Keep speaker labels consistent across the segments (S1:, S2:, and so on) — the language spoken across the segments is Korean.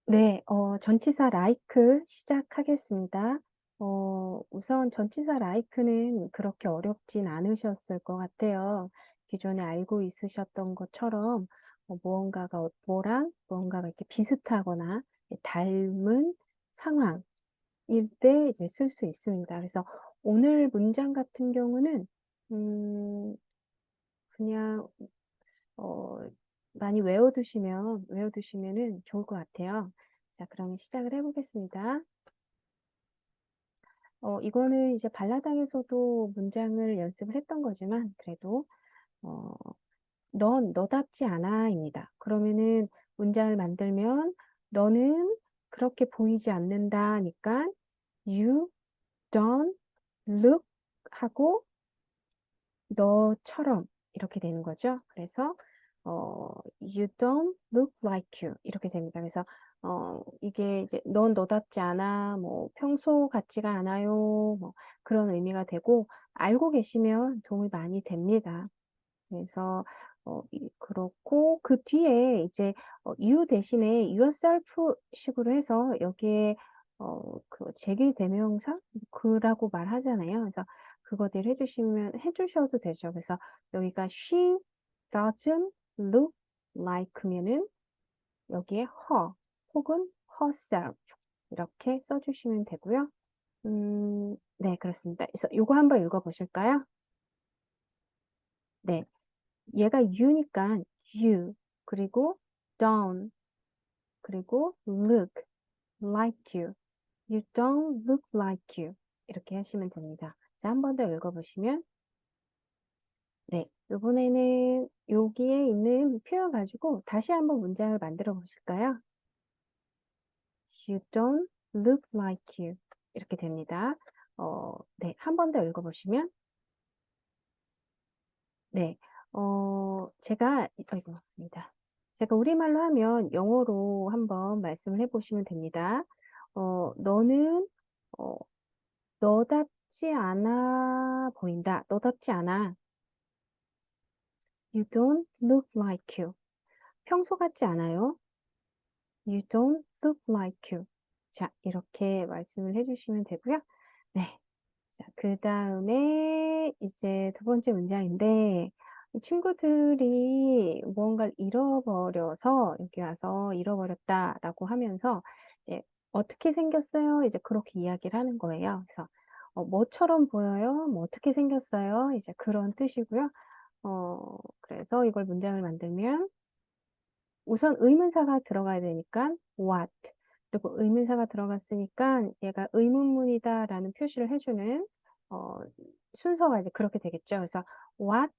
S1: 네. 전치사 like 시작하겠습니다. 우선 전치사 like는 그렇게 어렵진 않으셨을 것 같아요. 기존에 알고 있으셨던 것처럼 무언가가 뭐랑 무언가가 이렇게 비슷하거나 닮은 상황일 때 이제 쓸 수 있습니다. 그래서 오늘 문장 같은 경우는 음 그냥 어 많이 외워두시면은 좋을 것 같아요. 자, 그러면 시작을 해 보겠습니다. 이거는 이제 발라당에서도 문장을 연습을 했던 거지만 그래도 어 "넌 너답지 않아."입니다. 그러면은 문장을 만들면 "너는 그렇게 보이지 않는다."니깐 "You don't look" 하고 너처럼 이렇게 되는 거죠. 그래서 "You don't look like you." 이렇게 됩니다. 그래서 이게 이제 "넌 너답지 않아." 뭐 "평소 같지가 않아요." 뭐 그런 의미가 되고 알고 계시면 도움이 많이 됩니다. 그래서 그렇고 그 뒤에 이제 you 대신에 yourself 식으로 해서 여기에 그 제기 대명사 그라고 말하잖아요. 그래서 그거대로 해 주셔도 되죠. 그래서 여기가 "She doesn't look like"면은 여기에 her 혹은 herself 이렇게 써 주시면 되고요. 네, 그렇습니다. 그래서 요거 한번 읽어 보실까요? 네. 얘가 you니까 you 그리고 don't 그리고 look like you. You don't look like you. 이렇게 하시면 됩니다. 자, 한 번 더 읽어 보시면 네, 요번에는 여기에 있는 표현 가지고 다시 한번 문장을 만들어 보실까요? You don't look like you. 이렇게 됩니다. 네, 한 번 더 읽어 보시면 네. 제가 아이고 아니다. 제가 우리말로 하면 영어로 한번 말씀을 해 보시면 됩니다. "너는 어 너답지 않아 보인다. 너답지 않아. You don't look like you." 평소 같지 않아요. You don't look like you. 자, 이렇게 말씀을 해 주시면 되고요. 네. 자, 그다음에 이제 두 번째 문장인데 이 친구들이 무언가를 잃어버려서 여기 와서 "잃어버렸다."라고 하면서 이제 "어떻게 생겼어요?" 이제 그렇게 이야기를 하는 거예요. 그래서 "뭐처럼 보여요?" 뭐 "어떻게 생겼어요?" 이제 그런 뜻이고요. 그래서 이걸 문장을 만들면 우선 의문사가 들어가야 되니까 what 그리고 의문사가 들어갔으니까 얘가 의문문이다라는 표시를 해 주는 어 순서가 이제 그렇게 되겠죠. 그래서 "What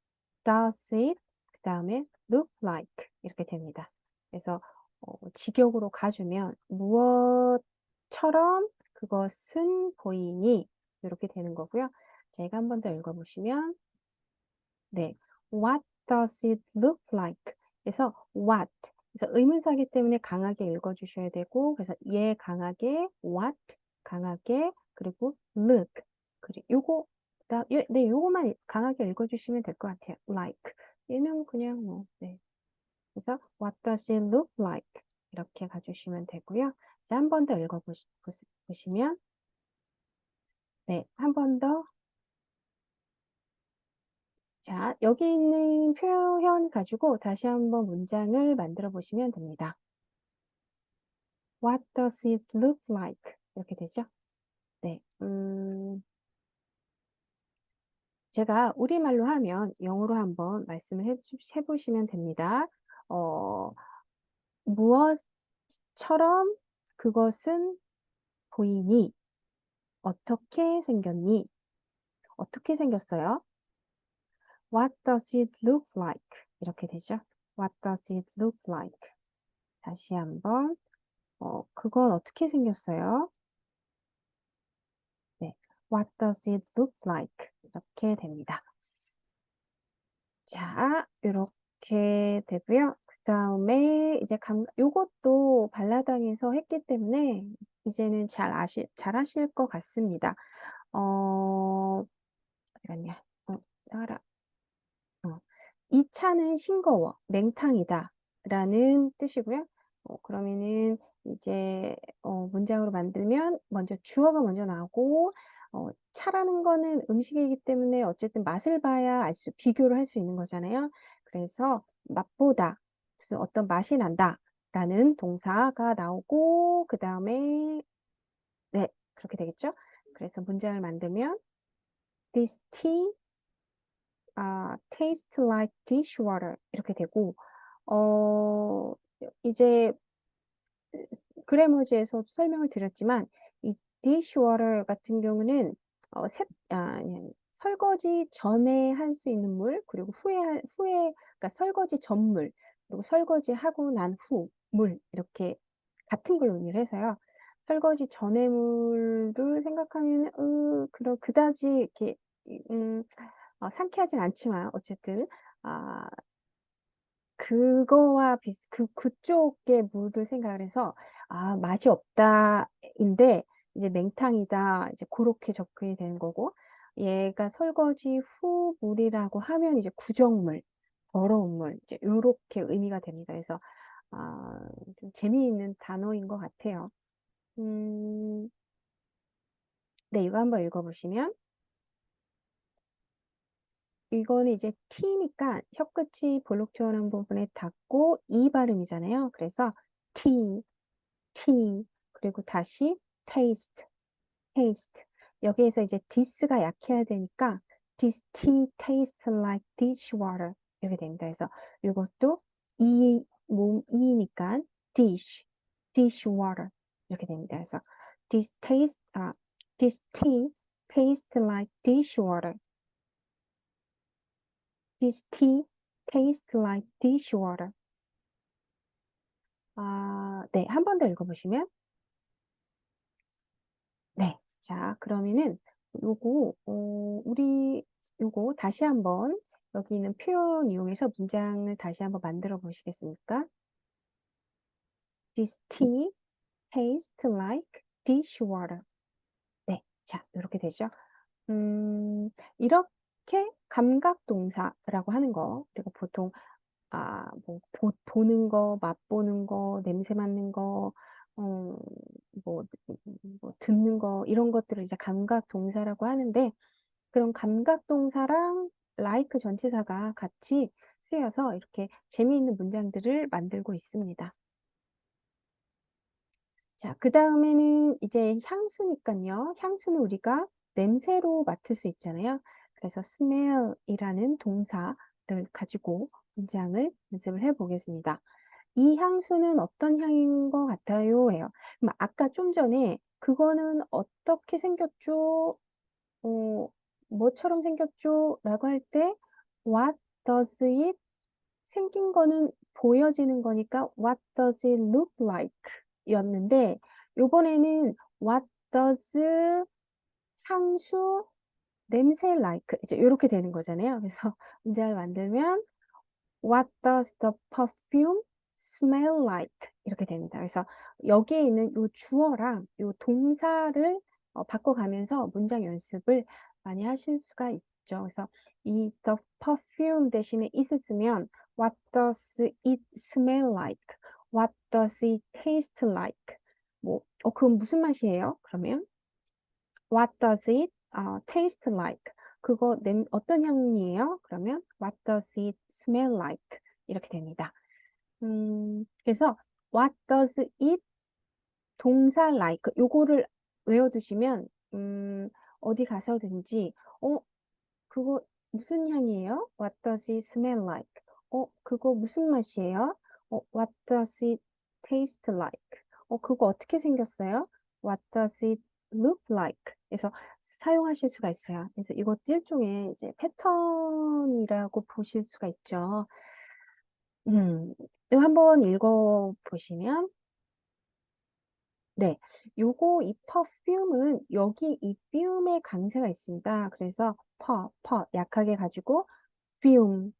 S1: does it" 그다음에 "look like" 이렇게 됩니다. 그래서 직역으로 가주면 "무엇처럼 그것은 보이니?" 이렇게 되는 거고요. 제가 한 번 더 읽어 보시면 네. What does it look like? 그래서 what 그래서 의문사이기 때문에 강하게 읽어 주셔야 되고 그래서 얘 강하게 what 강하게 그리고 look 요거 네, 요거만 강하게 읽어 주시면 될 것 같아요. like 얘는 그냥 뭐 네. 그래서 what does it look like? 이렇게 가 주시면 되고요. 이제 한 번 더 읽어 보시면 네, 한 번 더 자, 여기 있는 표현 가지고 다시 한번 문장을 만들어 보시면 됩니다. What does it look like? 이렇게 되죠? 네. 제가 우리말로 하면 영어로 한번 말씀을 해 보시면 됩니다. 어 "무엇처럼 그것은 보이니? 어떻게 생겼니? 어떻게 생겼어요? What does it look like?" 이렇게 되죠. What does it look like? 다시 한번 "그건 어떻게 생겼어요?" 네. "What does it look like?" 이렇게 됩니다. 자, 요렇게 되고요. 그다음에 이제 요것도 발라당에서 했기 때문에 이제는 잘하실 것 같습니다. 어디 갔냐. 나가라. 어. "이 차는 싱거워. 냉탕이다."라는 뜻이고요. 그러면은 이제 문장으로 만들면 먼저 주어가 먼저 나오고 차라는 거는 음식이기 때문에 어쨌든 맛을 봐야 비교를 할 수 있는 거잖아요. 그래서 맛보다 무슨 어떤 맛이 난다라는 동사가 나오고 그다음에 네, 그렇게 되겠죠? 그래서 문장을 만들면 This tea tastes like dishwater 이렇게 되고 이제 그래머지에서 설명을 드렸지만 이 dishwater 같은 경우는 아니, 설거지 전에 할 수 있는 물 그리고 그러니까 설거지 전물 그리고 설거지 하고 난 후 물 이렇게 같은 걸 의미를 해서요. 설거지 전의 물을 생각하면 그다지 이렇게 상쾌하진 않지만 어쨌든 아 그거와 그쪽의 물을 생각을 해서 '아 맛이 없다.'인데 이제 '맹탕이다.' 이제 고렇게 접근이 되는 거고 얘가 설거지 후 물이라고 하면 이제 구정물, 더러운 물 이제 요렇게 의미가 됩니다. 그래서 좀 재미있는 단어인 것 같아요. 음 네 이거 한번 읽어 보시면 이거는 이제 T니까 혀끝이 볼록 튀어나온 부분에 닿고 이 발음이잖아요. 그래서 T tea 그리고 다시 taste, taste. 여기에서 이제 this가 약해야 되니까 this tea tastes like dishwater 이렇게 됩니다. 그래서 이것도 이니까 dish, dishwater 이렇게 됩니다. 그래서 this tea tastes like dishwater. This tea tastes like dishwater. 네, 한 번 더 읽어보시면 네. 자, 그러면은 우리 요거 다시 한번 여기 있는 표현 이용해서 문장을 다시 한번 만들어 보시겠습니까? This tea tastes like dishwater. 네. 자, 요렇게 되죠. 이렇게 감각 동사라고 하는 거 그리고 보통 뭐 보는 거, 맛보는 거, 냄새 맡는 거, 어 뭐 뭐 듣는 거 이런 것들을 이제 감각 동사라고 하는데 그런 감각 동사랑 like 전치사가 같이 쓰여서 이렇게 재미있는 문장들을 만들고 있습니다. 자, 그다음에는 이제 향수니깐요. 향수는 우리가 냄새로 맡을 수 있잖아요. 그래서 smell이라는 동사를 가지고 문장을 연습을 해 보겠습니다. "이 향수는 어떤 향인 것 같아요?" 해요. 그럼 아까 좀 전에 "그거는 어떻게 생겼죠?" 어 "뭐처럼 생겼죠?" 라고 할 때 "What does it" 생긴 거는 보여지는 거니까 "What does it look like?" 였는데 요번에는 "What does 향수 냄새 like?" 이제 요렇게 되는 거잖아요. 그래서 문장을 만들면 What does the perfume smell like? 이렇게 됩니다. 그래서 여기에 있는 요 주어랑 요 동사를 바꿔가면서 문장 연습을 많이 하실 수가 있죠. 그래서 이 the perfume 대신에 it 쓰면 What does it smell like? What does it taste like? 뭐 그건 무슨 맛이에요? 그러면 What does it taste like? 그거 어떤 향이에요? 그러면 What does it smell like? 이렇게 됩니다. 그래서 What does it 동사 like 요거를 외워두시면 어디 가서든지 그거 무슨 향이에요? What does it smell like? 그거 무슨 맛이에요? What does it taste like? 그거 어떻게 생겼어요? What does it look like? 그래서 사용하실 수가 있어요. 그래서 이것도 일종의 이제 패턴이라고 보실 수가 있죠. 이거 한번 읽어 보시면 네. 요거 이 perfume은 여기 이 fume의 강세가 있습니다. 그래서 약하게 가지고 fume,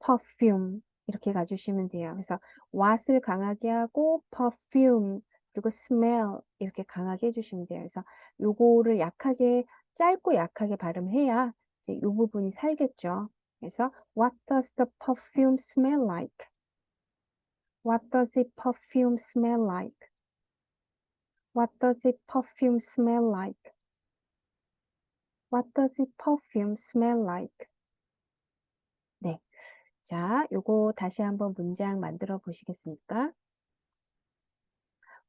S1: perfume 이렇게 가 주시면 돼요. 그래서 what을 강하게 하고 perfume 그리고 smell 이렇게 강하게 해 주시면 돼요. 그래서 요거를 약하게 짧고 약하게 발음해야 이제 요 부분이 살겠죠. 그래서 "What does the perfume smell like?" What does it perfume smell like? What does it perfume smell like? What does it perfume smell like? 네. 자, 요거 다시 한번 문장 만들어 보시겠습니까?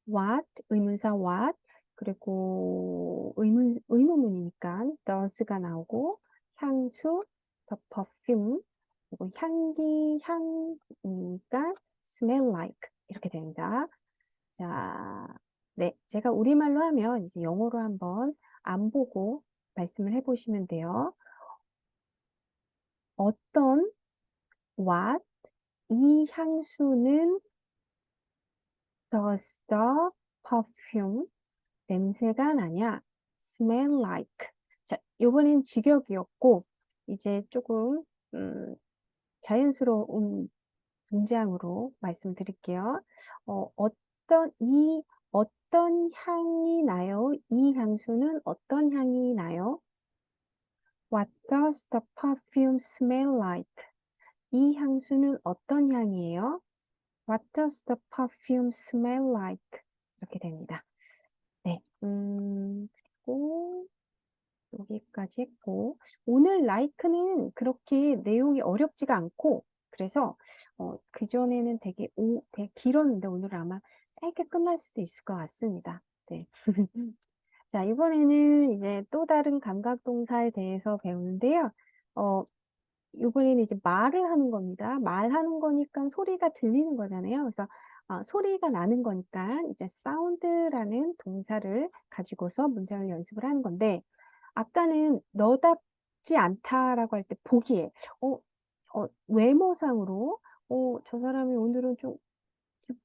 S1: What, 의문사 what, 그리고 의문문이니까 does가 나오고, 향수, the perfume, 그리고 향이니까 smell like, 이렇게 됩니다. 자, 네. 제가 우리말로 하면 이제 영어로 한번 안 보고 말씀을 해보시면 돼요. 어떤, what, 이 향수는 does the perfume, 냄새가 나냐? smell like. 자, 요번엔 직역이었고, 이제 조금, 자연스러운 문장으로 말씀드릴게요. 어떤 향이 나요? 이 향수는 어떤 향이 나요? What does the perfume smell like? 이 향수는 어떤 향이에요? What does the perfume smell like? 이렇게 됩니다. 네, 그리고 여기까지 했고, 오늘 like는 그렇게 내용이 어렵지가 않고, 그래서 그전에는 되게 길었는데 오늘은 아마 짧게 끝날 수도 있을 것 같습니다. 네. 자, 이번에는 이제 또 다른 감각동사에 대해서 배우는데요. 이번에는 이제 말을 하는 겁니다. 말하는 거니까 소리가 들리는 거잖아요. 그래서 소리가 나는 거니까 이제 사운드라는 동사를 가지고서 문장을 연습을 하는 건데, 아까는 너답지 않다라고 할 때 보기에, 외모상으로, 저 사람이 오늘은 좀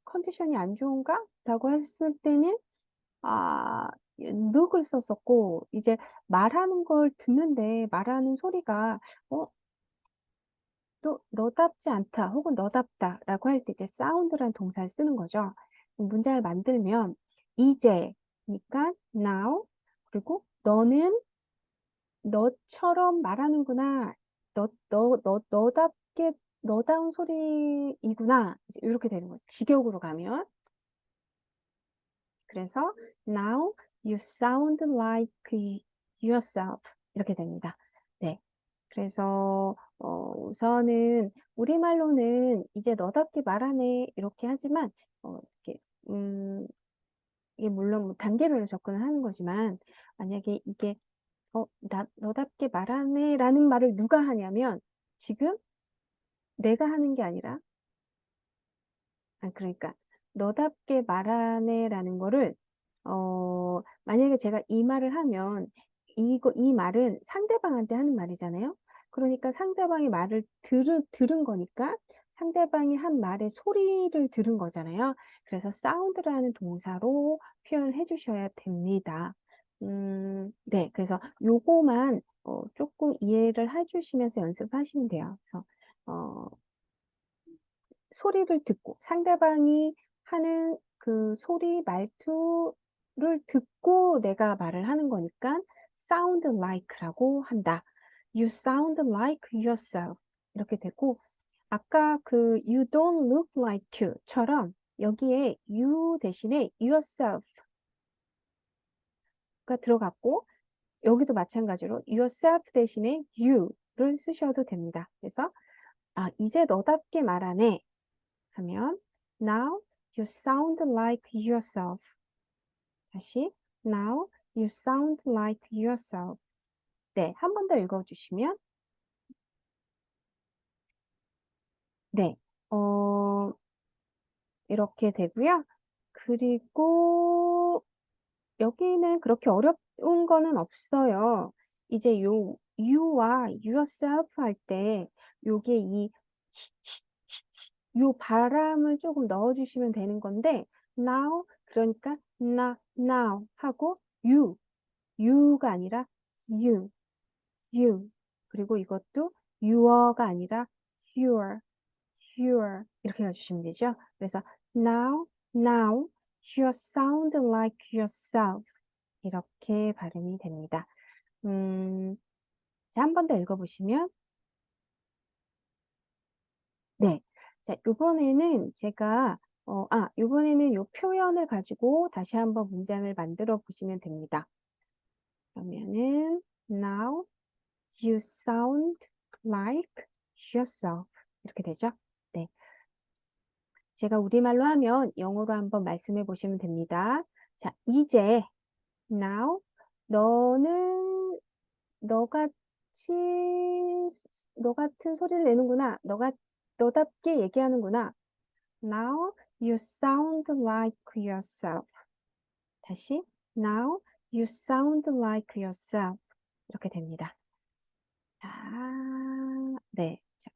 S1: 컨디션이 안 좋은가? 라고 했을 때는, 아, 늑을 썼었고, 이제 말하는 걸 듣는데 말하는 소리가, 어, 또 너답지 않다 혹은 너답다라고 할 때 이제 사운드라는 동사를 쓰는 거죠. 문장을 만들면 이제니까 now, 그리고 너는 너처럼 말하는구나. 너답게 너다운 소리이구나. 이제 이렇게 되는 거죠. 직역으로 가면. 그래서 now you sound like yourself 이렇게 됩니다. 네. 그래서 우선은 우리말로는 이제 너답게 말하네 이렇게 하지만 이렇게 이게 물론 뭐 단계별로 접근을 하는 거지만 만약에 이게 너답게 말하네 라는 말을 누가 하냐면 지금 내가 하는 게 아니라 그러니까 너답게 말하네라는 거를 만약에 제가 이 말을 하면 이 말은 상대방한테 하는 말이잖아요. 그러니까 상대방의 말을 들은 거니까 상대방이 한 말의 소리를 들은 거잖아요. 그래서 사운드라는 동사로 표현해 주셔야 됩니다. 네, 그래서 요거만 조금 이해를 해주시면서 연습하시면 돼요. 그래서 소리를 듣고 상대방이 하는 그 소리 말투를 듣고 내가 말을 하는 거니까 sound like라고 한다. You sound like yourself 이렇게 되고 아까 그 you don't look like you처럼 여기에 you 대신에 yourself가 들어갔고 여기도 마찬가지로 yourself 대신에 you를 쓰셔도 됩니다. 그래서 이제 너답게 말하네 하면 now you sound like yourself. 다시 now you sound like yourself. 네, 한 번 더 읽어주시면 네, 이렇게 되고요. 그리고 여기는 그렇게 어려운 거는 없어요. 이제 you와 yourself 할 때 요게 요 바람을 조금 넣어주시면 되는 건데 now 그러니까 now 하고 you가 아니라 you 그리고 이것도 your가 아니라 your 이렇게 해주시면 되죠. 그래서 now you sound like yourself 이렇게 발음이 됩니다. 자, 한 번 더 읽어보시면 네. 자, 이번에는 제가 이번에는 이 표현을 가지고 다시 한번 문장을 만들어 보시면 됩니다. 그러면은 now you sound like yourself 이렇게 되죠? 네. 제가 우리말로 하면 영어로 한번 말씀해 보시면 됩니다. 자, 이제 now 너는 너같이 너 같은 소리를 내는구나. 너답게 얘기하는구나. Now you sound like yourself. 다시 now you sound like yourself. 이렇게 됩니다. 자, 네. 자,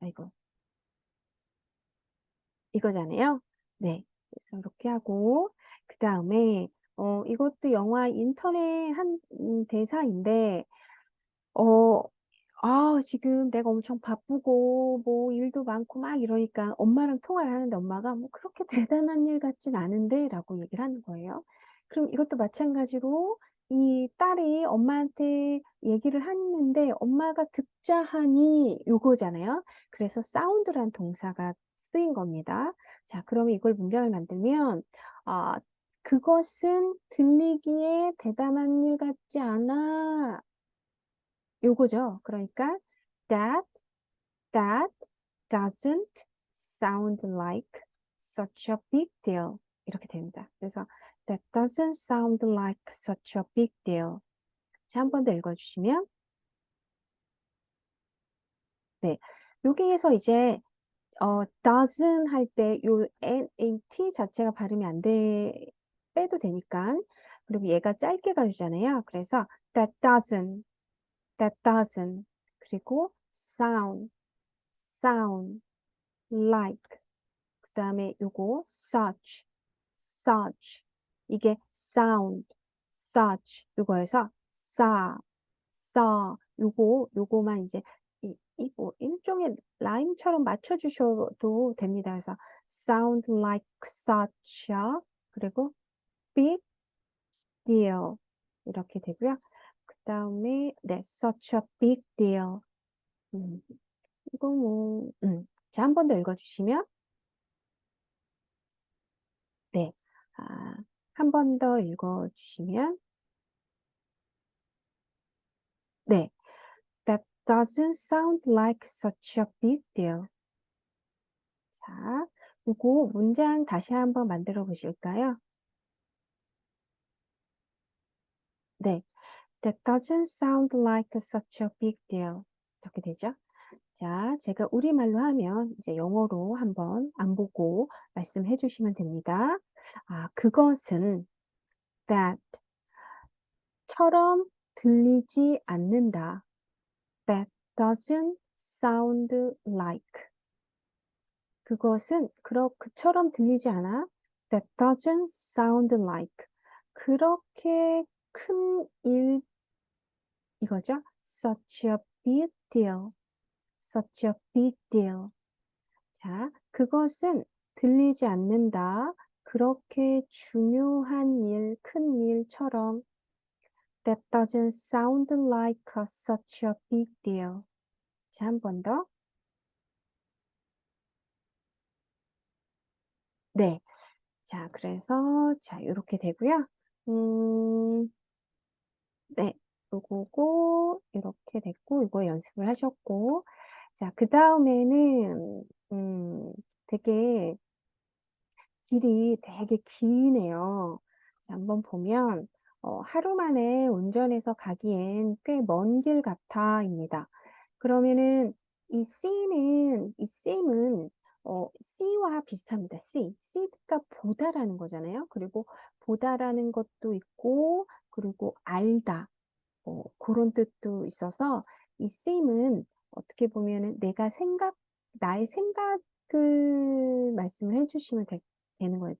S1: 이거잖아요. 네. 그래서 이렇게 하고 그 다음에 이것도 영화 인터넷 한 대사인데 어, 지금 내가 엄청 바쁘고, 뭐, 일도 많고 막 이러니까 엄마랑 통화를 하는데 엄마가 뭐 그렇게 대단한 일 같진 않은데 라고 얘기를 하는 거예요. 그럼 이것도 마찬가지로 이 딸이 엄마한테 얘기를 하는데 엄마가 듣자 하니 요거잖아요. 그래서 사운드란 동사가 쓰인 겁니다. 자, 그러면 이걸 문장을 만들면, 아, 그것은 들리기에 대단한 일 같지 않아. 요거죠. 그러니까 that doesn't sound like such a big deal. 이렇게 됩니다. 그래서 that doesn't sound like such a big deal. 자, 한 번 더 읽어주시면 네. 여기에서 이제 doesn't 할 때 요 NAT 자체가 발음이 안 돼, 빼도 되니까. 그리고 얘가 짧게 가주잖아요. 그래서 that doesn't. 그리고 sound, like. 그 다음에 요거 such. 이게 요거에서 요거만 이제 뭐 일종의 라임처럼 맞춰주셔도 됩니다. 그래서 sound like such a 그리고 big deal 이렇게 되고요. 그 다음에 네, such a big deal. 음, 이거 뭐, 자, 한 번 더 읽어주시면 네. 한 번 더 읽어주시면, 네. That doesn't sound like such a big deal. 자, 요거 문장 다시 한번 만들어 보실까요? 네. That doesn't sound like such a big deal. 이렇게 되죠? 자, 제가 우리말로 하면 이제 영어로 한번 안 보고 말씀해 주시면 됩니다. 그것은 that 처럼 들리지 않는다. That doesn't sound like. 그것은 그처럼 들리지 않아. That doesn't sound like. 그렇게 큰 일, 이거죠? Such a big deal. Such a big deal. 자, 그것은 들리지 않는다. 그렇게 중요한 일, 큰 일처럼. That doesn't sound like such a big deal. 자, 한 번 더. 네. 자, 그래서, 자, 이렇게 되고요. 네. 요거고, 이렇게 됐고, 이거 연습을 하셨고. 자, 그 다음에는, 되게, 길이 되게 기네요. 자, 한번 보면, 하루 만에 운전해서 가기엔 꽤 먼 길 같아입니다. 그러면은, 이 쌤은, C와 비슷합니다. C가 보다라는 거잖아요. 그리고 보다라는 것도 있고, 그리고 알다. 그런 뜻도 있어서 이 쌤은 어떻게 보면은 나의 생각을 말씀을 해주시면 되는 거예요.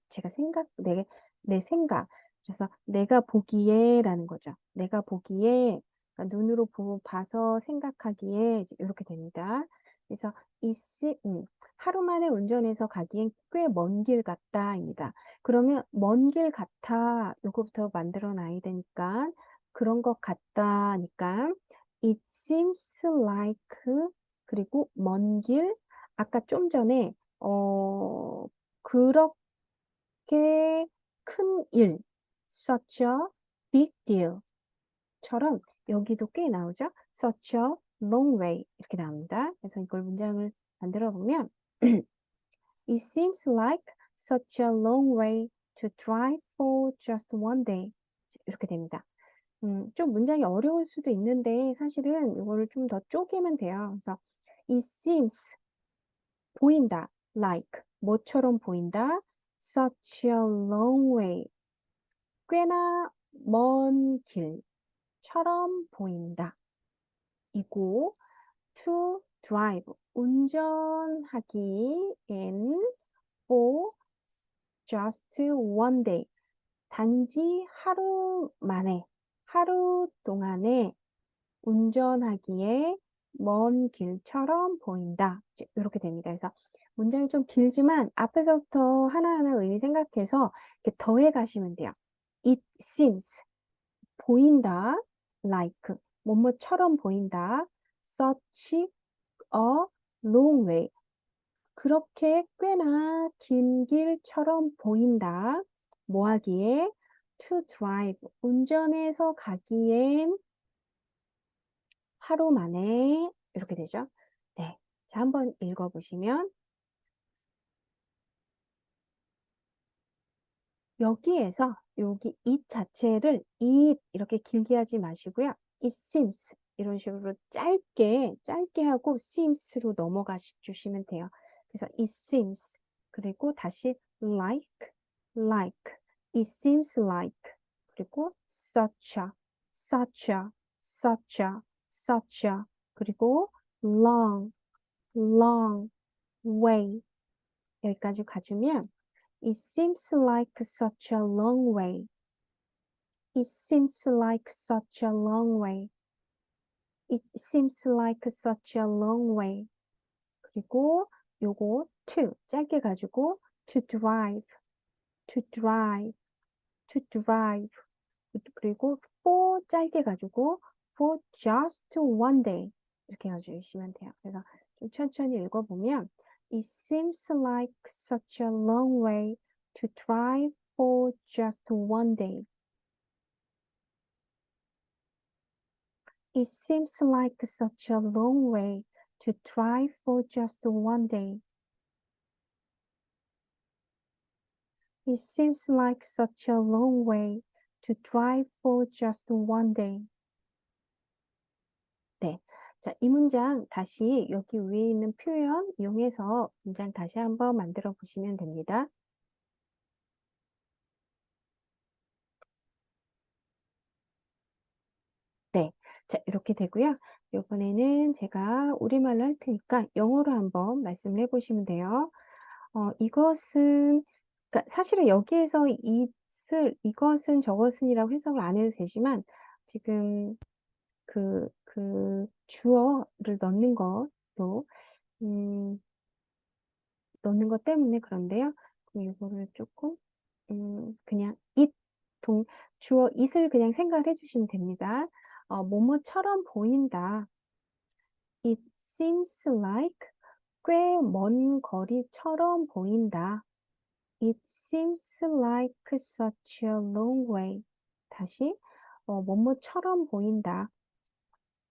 S1: 내 생각. 그래서 내가 보기에라는 거죠. 내가 보기에, 그러니까 눈으로 봐서 생각하기에 이렇게 됩니다. 그래서 하루 만에 운전해서 가기엔 꽤 먼 길 같다입니다. 그러면 먼 길 같아, 요거부터 만들어 놔야 되니까 그런 것 같다니까 it seems like 그리고 먼 길 아까 좀 전에 그렇게 큰 일, such a big deal 처럼 여기도 꽤 나오죠? such a long way 이렇게 나옵니다. 그래서 이걸 문장을 만들어 보면 It seems like such a long way to drive for just one day. 이렇게 됩니다. 좀 문장이 어려울 수도 있는데 사실은 이거를 좀 더 쪼개면 돼요. 그래서 it seems 보인다, like 뭐처럼 보인다, such a long way 꽤나 먼 길처럼 보인다. 이고 to drive 운전하기 in for just one day 단지 하루 만에 하루 동안에 운전하기에 먼 길처럼 보인다. 이렇게 됩니다. 그래서 문장이 좀 길지만 앞에서부터 하나하나 의미 생각해서 이렇게 더해 가시면 돼요. It seems 보인다 like 뭐뭐처럼 보인다 such a long way 그렇게 꽤나 긴 길처럼 보인다. 뭐 하기에? to drive 운전해서 가기엔 하루 만에 이렇게 되죠. 네. 자, 한번 읽어 보시면 여기에서 여기 it 자체를 it 이렇게 길게 하지 마시고요. it seems 이런 식으로 짧게 하고 seems로 넘어가 주시면 돼요. 그래서 it seems 그리고 다시 like it seems like 그리고 such a 그리고 long way 여기까지 가주면 It seems like such a long way. It seems like such a long way. It seems like such a long way. 그리고 요거 to 짧게 가지고 to drive, to drive, to drive. 그리고 for 짧게 가지고 for just one day 이렇게 가주시면 돼요. 그래서 좀 천천히 읽어보면 It seems like such a long way to drive for just one day. It seems like such a long way to drive for just one day. It seems like such a long way to drive for just one day. 네. 자, 이 문장 다시 여기 위에 있는 표현 이용해서 문장 다시 한번 만들어 보시면 됩니다. 네. 자, 이렇게 되고요. 이번에는 제가 우리말로 할 테니까 영어로 한번 말씀을 해보시면 돼요. 이것은, 그러니까 사실은 여기에서 이것은 저것은이라고 해석을 안 해도 되지만, 지금 주어를 넣는 것도, 넣는 것 때문에 그런데요. 그럼 이거를 조금, 그냥 주어 it을 그냥 생각을 해주시면 됩니다. 뭐뭐처럼 보인다. It seems like 꽤 먼 거리처럼 보인다. It seems like such a long way. 다시, 뭐뭐처럼 보인다.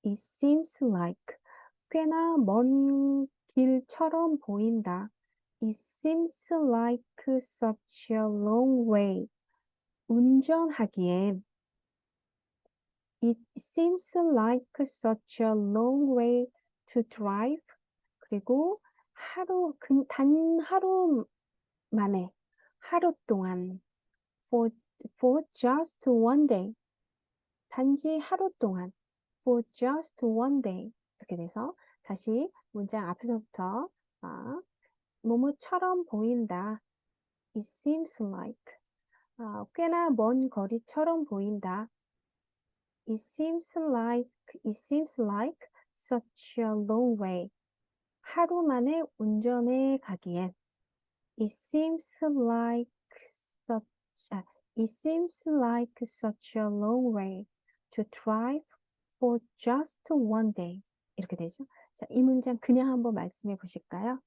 S1: It seems like 꽤나 먼 길처럼 보인다. It seems like such a long way. 운전하기엔 It seems like such a long way to drive. 그리고 단 하루 만에, 하루 동안, for just one day. 단지 하루 동안, for just one day. 이렇게 돼서 다시 문장 앞에서부터, 뭐뭐처럼 보인다. It seems like. 꽤나 먼 거리처럼 보인다. It seems like such a long way. 하루 만에 운전해 가기엔 It seems like such a long way to drive for just one day. 이렇게 되죠. 자, 이 문장 그냥 한번 말씀해 보실까요?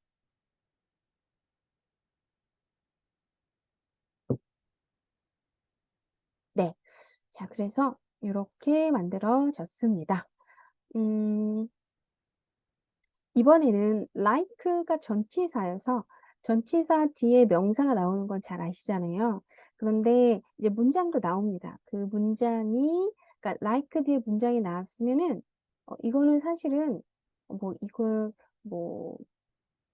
S1: 자, 그래서 이렇게 만들어졌습니다. 음, 이번에는 like가 전치사여서 전치사 뒤에 명사가 나오는 건 잘 아시잖아요. 그런데 이제 문장도 나옵니다. 그 문장이, 그러니까 like 뒤에 문장이 나왔으면은, 이거는 사실은, 이걸, 뭐,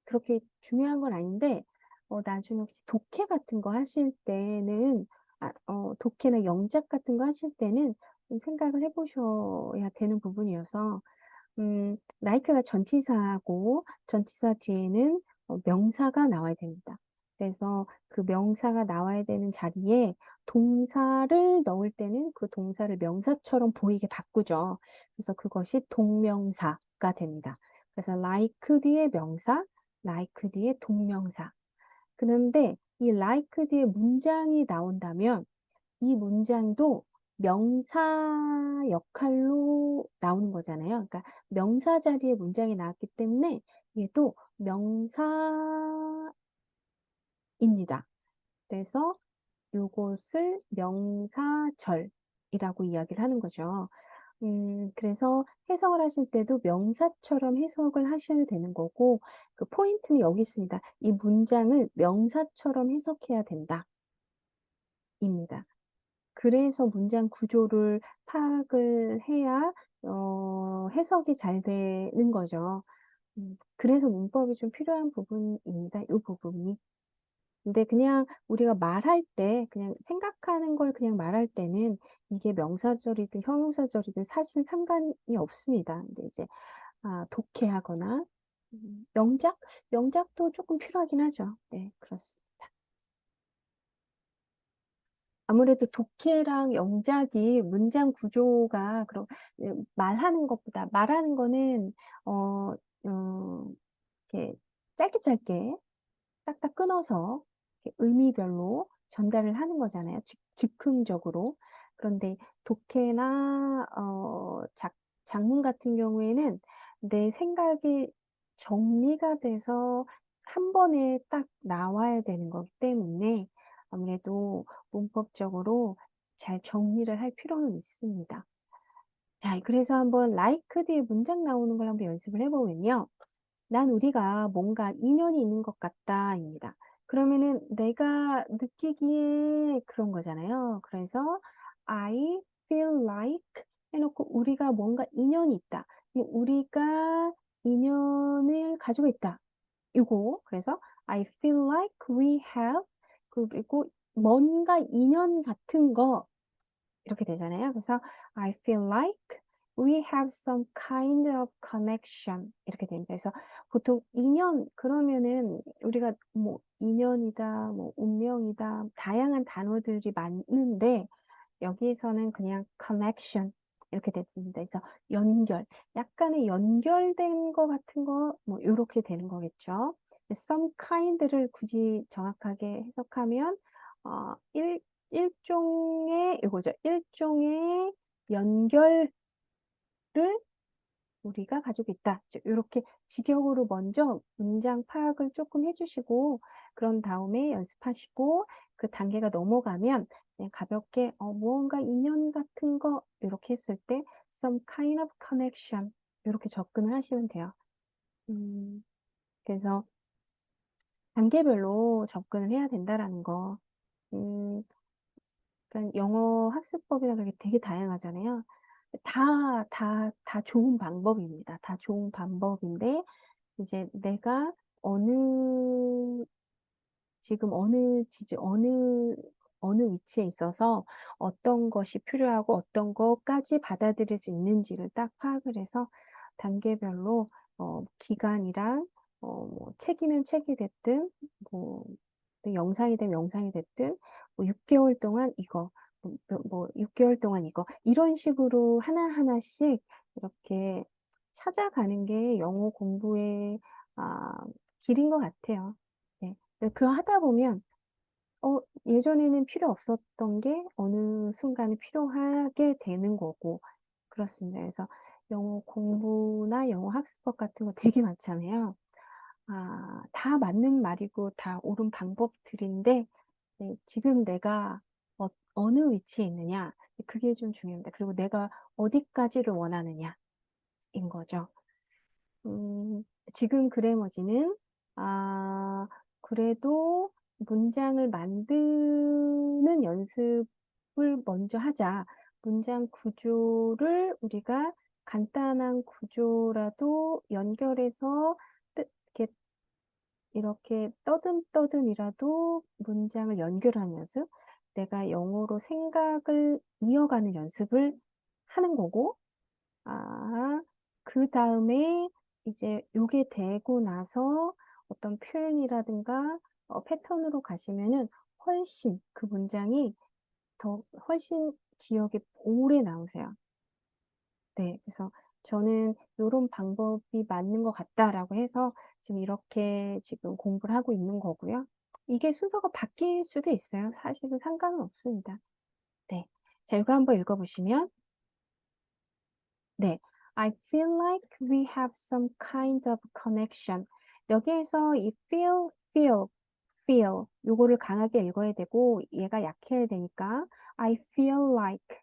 S1: 그렇게 중요한 건 아닌데, 나중에 혹시 독해 같은 거 하실 때는, 독해나 영작 같은 거 하실 때는 좀 생각을 해보셔야 되는 부분이어서, like가 전치사고 전치사 뒤에는 명사가 나와야 됩니다. 그래서 그 명사가 나와야 되는 자리에 동사를 넣을 때는 그 동사를 명사처럼 보이게 바꾸죠. 그래서 그것이 동명사가 됩니다. 그래서 like 뒤에 명사, like 뒤에 동명사. 그런데 이 like 뒤에 문장이 나온다면 이 문장도 명사 역할로 나오는 거잖아요. 그러니까 명사 자리에 문장이 나왔기 때문에 이게 또 명사입니다. 그래서 이것을 명사절이라고 이야기를 하는 거죠. 그래서 해석을 하실 때도 명사처럼 해석을 하셔야 되는 거고, 그 포인트는 여기 있습니다. 이 문장을 명사처럼 해석해야 된다. 입니다. 그래서 문장 구조를 파악을 해야 해석이 잘 되는 거죠. 그래서 문법이 좀 필요한 부분입니다. 이 부분이. 근데 그냥 우리가 말할 때, 그냥 생각하는 걸 그냥 말할 때는 이게 명사절이든 형용사절이든 사실 상관이 없습니다. 근데 이제 독해하거나 영작? 영작도 조금 필요하긴 하죠. 네, 그렇습니다. 아무래도 독해랑 영작이 문장 구조가 그런 말하는 것보다 말하는 거는 이렇게 짧게 짧게 딱딱 끊어서 이렇게 의미별로 전달을 하는 거잖아요. 즉흥적으로. 그런데 독해나 작문 같은 경우에는 내 생각이 정리가 돼서 한 번에 딱 나와야 되는 거기 때문에 아무래도 문법적으로 잘 정리를 할 필요는 있습니다. 자, 그래서 한번 like 뒤에 문장 나오는 걸 한번 연습을 해보면요. 난 우리가 뭔가 인연이 있는 것 같다입니다. 그러면은 내가 느끼기에 그런 거잖아요. 그래서 I feel like 해놓고 우리가 뭔가 인연이 있다. 우리가 인연을 가지고 있다. 이거 그래서 I feel like we have 그리고 뭔가 인연 같은 거 이렇게 되잖아요. 그래서 I feel like we have some kind of connection 이렇게 됩니다. 그래서 보통 인연 그러면은 우리가 뭐 인연이다, 뭐 운명이다 다양한 단어들이 많은데 여기에서는 그냥 connection 이렇게 됐습니다. 그래서 연결, 약간의 연결된 거 같은 거 뭐 이렇게 되는 거겠죠. some kind를 굳이 정확하게 해석하면 일종의 이거죠. 일종의 연결을 우리가 가지고 있다. 이렇게 직역으로 먼저 문장 파악을 조금 해주시고 그런 다음에 연습하시고 그 단계가 넘어가면 그냥 가볍게 무언가 인연 같은 거 이렇게 했을 때 some kind of connection 이렇게 접근을 하시면 돼요. 그래서 단계별로 접근을 해야 된다라는 거. 음, 그러니까 영어 학습법이나 그게 되게 다양하잖아요. 다 좋은 방법입니다. 다 좋은 방법인데, 이제 내가 지금 어느 위치에 있어서 어떤 것이 필요하고 어떤 것까지 받아들일 수 있는지를 딱 파악을 해서 단계별로, 기간이랑, 뭐 책이면 책이 됐든, 뭐, 또 영상이 되면 영상이 됐든, 뭐 6개월 동안 이거, 6개월 동안 이거, 이런 식으로 하나하나씩 이렇게 찾아가는 게 영어 공부의, 아, 길인 것 같아요. 네. 그거 하다 보면, 예전에는 필요 없었던 게 어느 순간에 필요하게 되는 거고, 그렇습니다. 그래서 영어 공부나 영어 학습법 같은 거 되게 많잖아요. 다 맞는 말이고 다 옳은 방법들인데, 네, 지금 내가 어느 위치에 있느냐, 그게 좀 중요합니다. 그리고 내가 어디까지를 원하느냐인 거죠. 음, 지금 그래머지는 그래도 문장을 만드는 연습을 먼저 하자. 문장 구조를 우리가 간단한 구조라도 연결해서 이렇게, 이렇게 떠듬떠듬이라도 문장을 연결하는 연습. 내가 영어로 생각을 이어가는 연습을 하는 거고, 그 다음에 이제 요게 되고 나서 어떤 표현이라든가 패턴으로 가시면은 훨씬 그 문장이 훨씬 기억에 오래 남으세요. 네, 그래서 저는 이런 방법이 맞는 것 같다라고 해서 지금 이렇게 지금 공부를 하고 있는 거고요. 이게 순서가 바뀔 수도 있어요. 사실은 상관은 없습니다. 네. 자, 이거 한번 읽어보시면 네. I feel like we have some kind of connection. 여기에서 이 feel 요거를 강하게 읽어야 되고 얘가 약해야 되니까 I feel like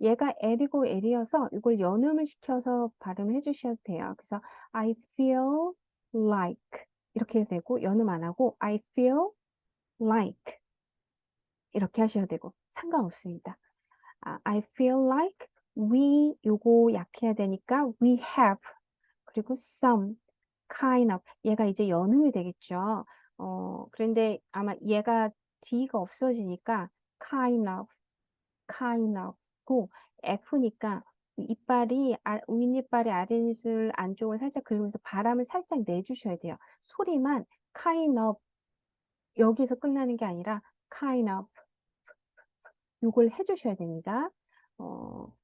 S1: 얘가 L이고 L이어서 이걸 연음을 시켜서 발음을 해주셔도 돼요. 그래서 I feel like 이렇게 해도 되고 연음 안 하고 I feel like 이렇게 하셔도 되고 상관없습니다. I feel like 요거 약해야 되니까 we have 그리고 some kind of 얘가 이제 연음이 되겠죠. 그런데 아마 얘가 D가 없어지니까 kind of고 F니까 이빨이 윗니빨이 아랫입술 안쪽을 살짝 긁으면서 바람을 살짝 내주셔야 돼요. 소리만 kind of 여기서 끝나는 게 아니라 kind of 요걸 해주셔야 됩니다.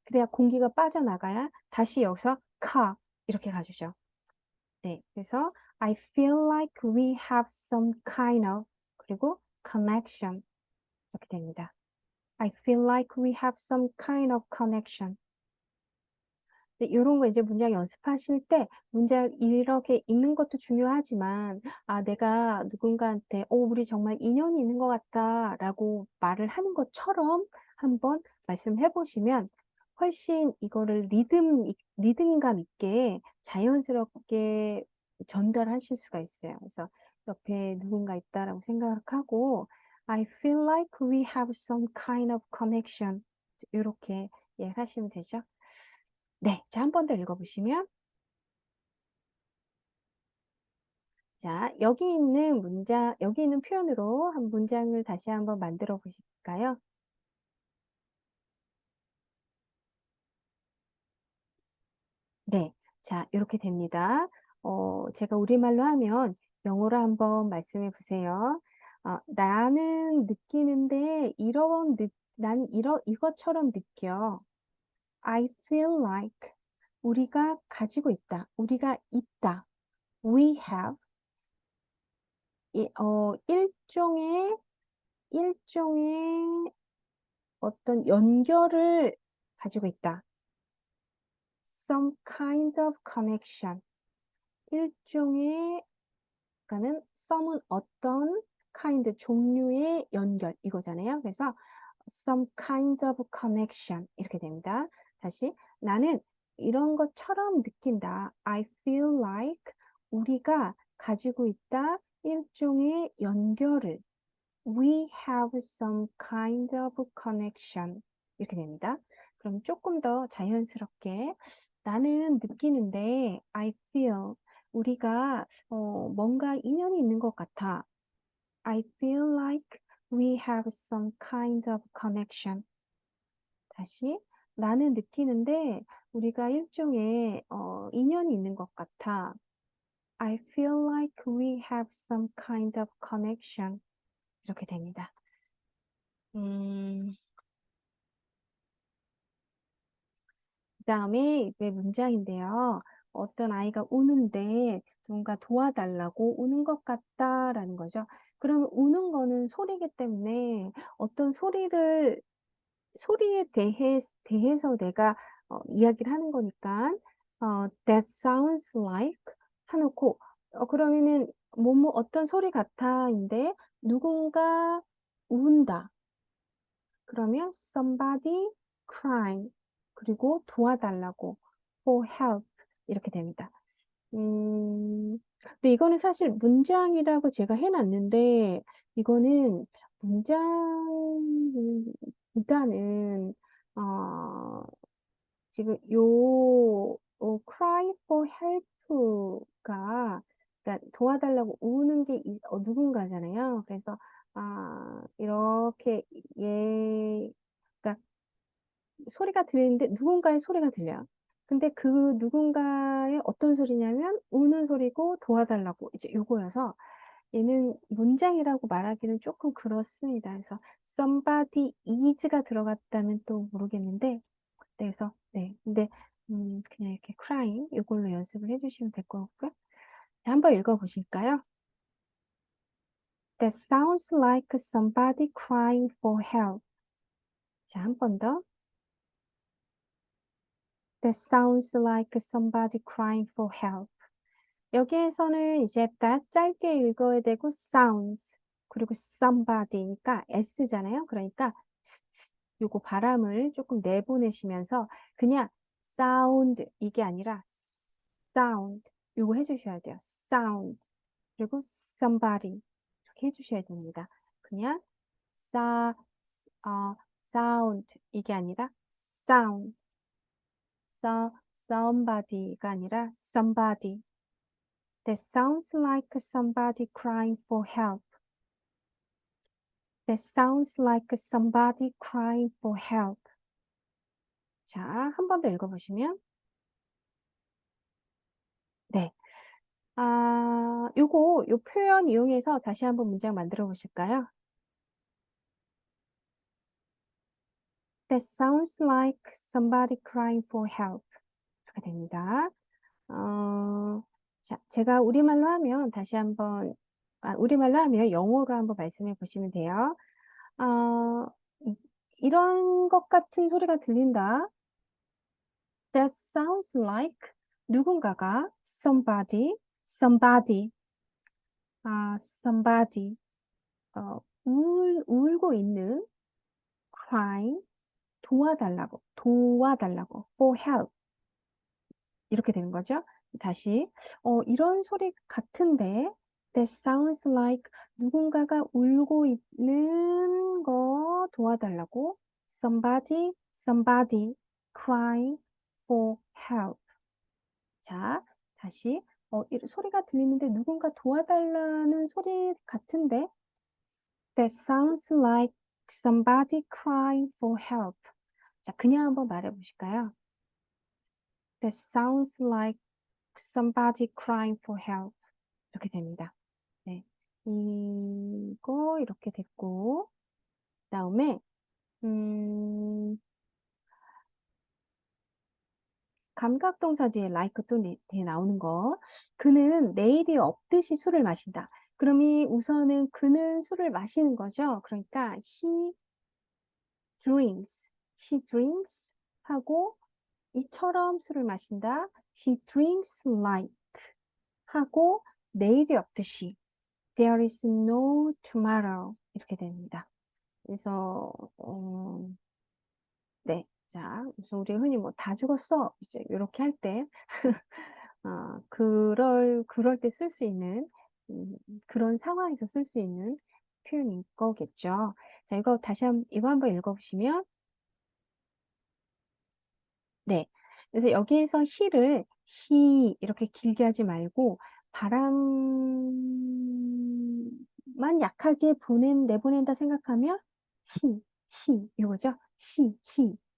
S1: 그래야 공기가 빠져나가야 다시 여기서 이렇게 가주죠. 네, 그래서 I feel like we have some kind of 그리고 connection 이렇게 됩니다. I feel like we have some kind of connection. 네, 이런 거 이제 문장 연습하실 때 문장 이렇게 읽는 것도 중요하지만 내가 누군가한테 우리 정말 인연이 있는 것 같다라고 말을 하는 것처럼 한번 말씀해 보시면 훨씬 이거를 리듬감 있게 자연스럽게 전달하실 수가 있어요. 그래서 옆에 누군가 있다라고 생각하고 I feel like we have some kind of connection. 이렇게 하시면 되죠. 네, 자, 한 번 더 읽어보시면, 자, 여기 있는 표현으로 한 문장을 다시 한번 만들어 보실까요? 네, 자, 이렇게 됩니다. 제가 우리말로 하면 영어로 한번 말씀해 보세요. 나는 느끼는데 나는 이것처럼 느껴. I feel like 우리가 가지고 있다. 우리가 있다. We have 일종의 어떤 연결을 가지고 있다. Some kind of connection. 일종의, 그러니까는 some은 어떤 kind, 종류의 연결 이거잖아요. 그래서 some kind of connection 이렇게 됩니다. 다시 나는 이런 것처럼 느낀다. I feel like 우리가 가지고 있다. 일종의 연결을 We have some kind of connection. 이렇게 됩니다. 그럼 조금 더 자연스럽게 나는 느끼는데 I feel 우리가 뭔가 인연이 있는 것 같아. I feel like we have some kind of connection. 다시 나는 느끼는데 우리가 일종의 인연이 있는 것 같아. I feel like we have some kind of connection. 이렇게 됩니다. 음, 그다음에 이제 문장인데요. 어떤 아이가 우는데 누군가 도와달라고 우는 것 같다라는 거죠. 그러면 우는 거는 소리이기 때문에 어떤 소리에 대해서 내가 이야기를 하는 거니까 that sounds like 해놓고 그러면은 뭐뭐 어떤 소리 같아인데 누군가 운다. 그러면 somebody crying. 그리고 도와달라고 for help. 이렇게 됩니다. 근데 이거는 사실 문장이라고 제가 해놨는데, 이거는 문장보다는, 지금 cry for help가, 그러니까 도와달라고 우는 게 누군가잖아요. 그래서, 이렇게, 그러니까 소리가 들리는데 누군가의 소리가 들려요. 근데 그 누군가의 어떤 소리냐면 우는 소리고 도와달라고 이제 요거여서 얘는 문장이라고 말하기는 조금 그렇습니다. 그래서 somebody is가 들어갔다면 또 모르겠는데 그래서 네 근데 그냥 이렇게 crying 이걸로 연습을 해주시면 될 것 같고요. 네, 한번 읽어보실까요? That sounds like somebody crying for help. 자, 한 번 더. That sounds like somebody crying for help. 여기에서는 이제 that 짧게 읽어야 되고 sounds 그리고 somebody니까 s잖아요. 그러니까 요거 발음을 조금 내보내시면서 그냥 sound 이게 아니라 sound 요거 해주셔야 돼요. sound 그리고 somebody 이렇게 해주셔야 됩니다. 그냥 sa, sound 이게 아니라 sound so, somebody가 아니라 somebody. That sounds like somebody crying for help. That sounds like somebody crying for help. 자, 한 번 더 읽어보시면. 네. 요 표현 이용해서 다시 한번 문장 만들어 보실까요? That sounds like somebody crying for help. 이렇게 됩니다. 자, 제가 우리말로 하면 다시 한번, 우리말로 하면 영어로 한번 말씀해 보시면 돼요. 어, 이런 것 같은 소리가 들린다. That sounds like 누군가가 somebody, somebody, 울고 있는 crying, 도와달라고 for help 이렇게 되는 거죠. 다시 이런 소리 같은데 That sounds like 누군가가 울고 있는 거 도와달라고 somebody crying for help. 자, 다시 소리가 들리는데 누군가 도와달라는 소리 같은데 That sounds like somebody crying for help. 자, 그냥 한번 말해 보실까요? That sounds like somebody crying for help. 이렇게 됩니다. 네. 이거 이렇게 됐고, 그 다음에, 감각동사 뒤에 like 또 뒤에 나오는 거. 그는 내일이 없듯이 술을 마신다. 그러면 우선은 그는 술을 마시는 거죠. 그러니까 he drinks 하고 이처럼 술을 마신다. He drinks like 하고 내일이 없듯이 There is no tomorrow 이렇게 됩니다. 그래서 네, 자, 그래서 우리 흔히 뭐 다 죽었어 이제 이렇게 할 때 그럴 때 쓸 수 있는 그런 상황에서 쓸 수 있는 표현인 거겠죠. 자, 이거 한번 읽어보시면 네. 그래서 여기에서 he 이렇게 길게 하지 말고 바람만 약하게 내보낸다 생각하면 he 이거죠. he.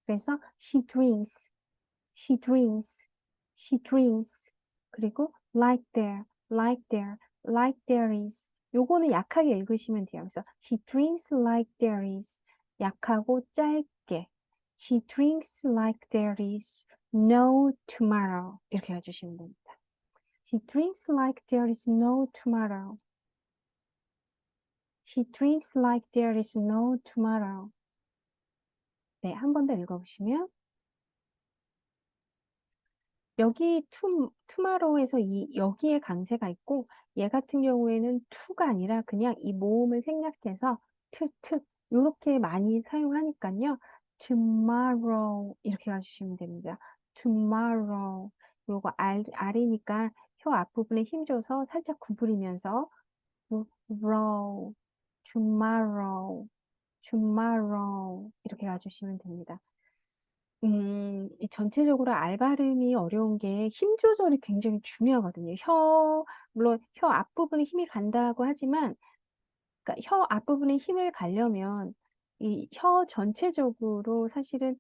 S1: 그래서 he drinks, he drinks. 그리고 like there is. 요거는 약하게 읽으시면 돼요. 그래서 he drinks like there is. 약하고 짧게. He drinks like there is no tomorrow. 이렇게 해주시면 됩니다. He drinks like there is no tomorrow. He drinks like there is no tomorrow. 네, 한 번 더 읽어보시면 여기 tomorrow에서 여기에 강세가 있고 얘 같은 경우에는 to가 아니라 그냥 이 모음을 생략해서 요렇게 많이 사용하니까요. tomorrow 이렇게 가주시면 됩니다. tomorrow. 요거 R이니까 혀 앞부분에 힘줘서 살짝 구부리면서 row, tomorrow, tomorrow 이렇게 가주시면 됩니다. 이 전체적으로 알 발음이 어려운 게 힘 조절이 굉장히 중요하거든요. 물론 혀 앞부분에 힘이 간다고 하지만, 그러니까 혀 앞부분에 힘을 가려면 이 혀 전체적으로 사실은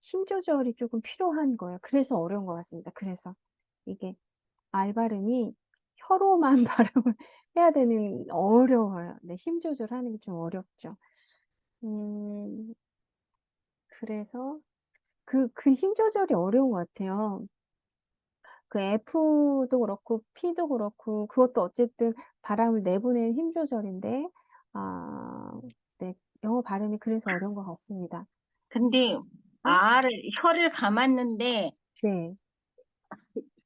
S1: 힘 조절이 조금 필요한 거예요. 그래서 어려운 것 같습니다. 그래서 이게 알 발음이 혀로만 발음을 해야 되는 어려워요. 네, 힘 조절하는 게 좀 어렵죠. 음, 그래서 그 힘 조절이 어려운 것 같아요. 그 F도 그렇고 P도 그렇고 그것도 어쨌든 바람을 내보내는 힘 조절인데, 네, 영어 발음이 그래서 어려운 것 같습니다.
S2: 근데
S1: 어?
S2: 혀를 감았는데
S1: 네.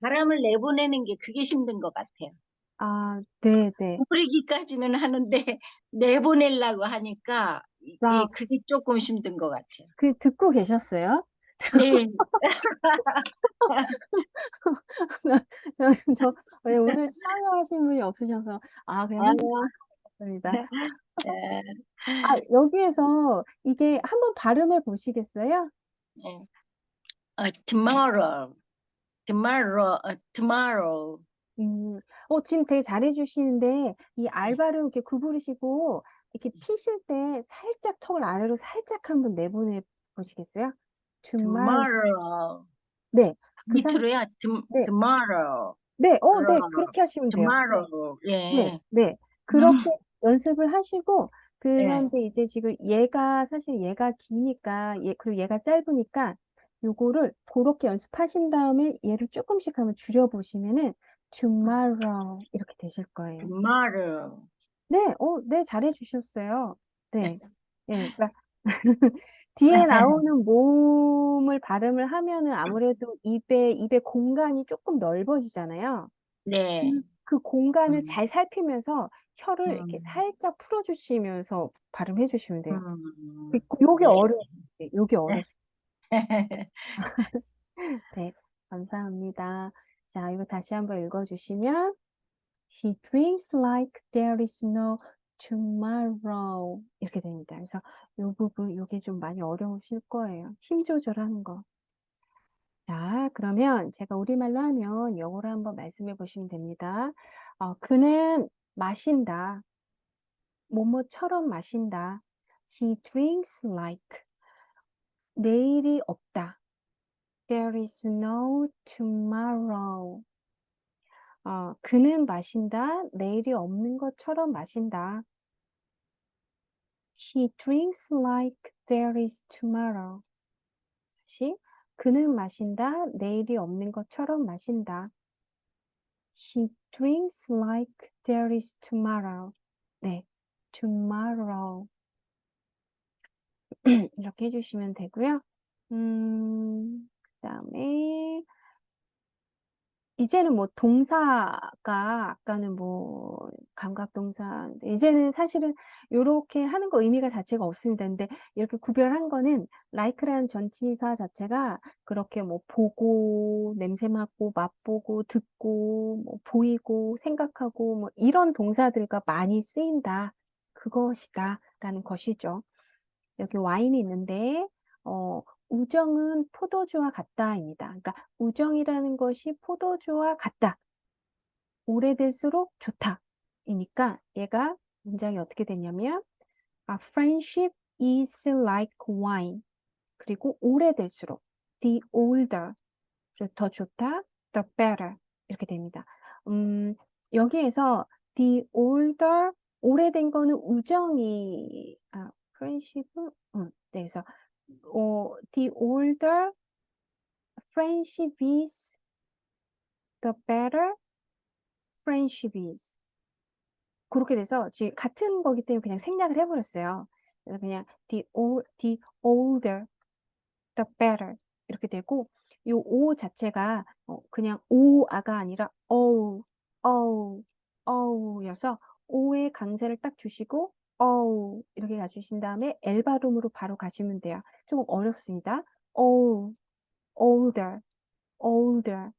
S2: 바람을 내보내는 게 그게 힘든 것 같아요.
S1: 네, 네.
S2: 구부리기까지는 하는데 내보내려고 하니까
S1: 아,
S2: 그게 조금 힘든 것 같아요.
S1: 듣고 계셨어요?
S2: 네.
S1: 네, 오늘 참여하신 분이 없으셔서, 그냥
S2: 아,
S1: 혼자 했습니다.
S2: 에,
S1: 여기에서 이게 한번 발음해 보시겠어요?
S2: 에. tomorrow, tomorrow, tomorrow.
S1: 음, 지금 되게 잘해 주시는데, 이 알바를 이렇게 구부리시고, 이렇게 피실 때 살짝 턱을 아래로 살짝 한번 내보내 보시겠어요? tomorrow.
S2: tomorrow.
S1: 네, 그
S2: 밑으로요.
S1: 네,
S2: tomorrow,
S1: 네, 네, 그렇게 하시면 돼요. 네,
S2: tomorrow.
S1: 네,
S2: 예.
S1: 네.
S2: 음,
S1: 그렇게 연습을 하시고,
S2: 예.
S1: 그런데 이제 지금 사실 얘가 기니까, 그리고 얘가 짧으니까, 요거를 그렇게 연습하신 다음에 얘를 조금씩 한번 줄여보시면은, tomorrow, 이렇게 되실 거예요.
S2: tomorrow.
S1: 네, 네, 잘해 주셨어요. 네, 네, 그러니까 뒤에 나오는 모음을 발음을 하면은 아무래도 입의 공간이 조금 넓어지잖아요.
S2: 네.
S1: 그 공간을
S2: 음,
S1: 잘 살피면서 혀를 이렇게
S2: 음,
S1: 살짝 풀어주시면서 발음해 주시면 돼요. 요게
S2: 네.
S1: 어려워요. 네, 요게 어렵습니다. 네, 감사합니다. 자, 이거 다시 한번 읽어주시면, He drinks like there is no tomorrow. 이렇게 됩니다. 그래서 요 부분, 요게 좀 많이 어려우실 거예요. 힘 조절하는 거. 자, 그러면 제가 우리말로 하면 영어로 한번 말씀해 보시면 됩니다. 그는 마신다. 뭐뭐처럼 마신다. He drinks like. 내일이 없다. There is no tomorrow. 그는 마신다. 내일이 없는 것처럼 마신다. He drinks like there is tomorrow. 다시, 그는 마신다. 내일이 없는 것처럼 마신다. He drinks like there is tomorrow. 네, tomorrow. 이렇게 해주시면 되고요. 그다음에 이제는 뭐 동사가 아까는 뭐 감각동사, 이제는 사실은 요렇게 하는 거 의미가 자체가 없습니다. 근데 이렇게 구별한 거는 like라는 전치사 자체가 그렇게 뭐 보고, 냄새 맡고, 맛보고, 듣고, 뭐 보이고, 생각하고, 뭐 이런 동사들과 많이 쓰인다. 그것이다. 라는 것이죠. 여기 와인이 있는데, 우정은 포도주와 같다입니다. 그러니까 우정이라는 것이 포도주와 같다. 오래될수록 좋다. 이니까 얘가 문장이 어떻게 되냐면, friendship is like wine. 그리고 오래될수록, the older, 더 좋다, the better. 이렇게 됩니다. 여기에서 the older, 오래된 거는 우정이, friendship은, 네, 그래서 the older friendship is, the better friendship is. 그렇게 돼서 지금 같은 거기 때문에 그냥 생략을 해버렸어요. 그래서 그냥 the older, the better 이렇게 되고, 요 오 자체가 그냥 오아가 아니라 어우, 어우, 어우여서 오의 강세를 딱 주시고 이렇게 가주신 다음에 L 발음으로 바로 가시면 돼요. 조금 어렵습니다. Oh, older, older,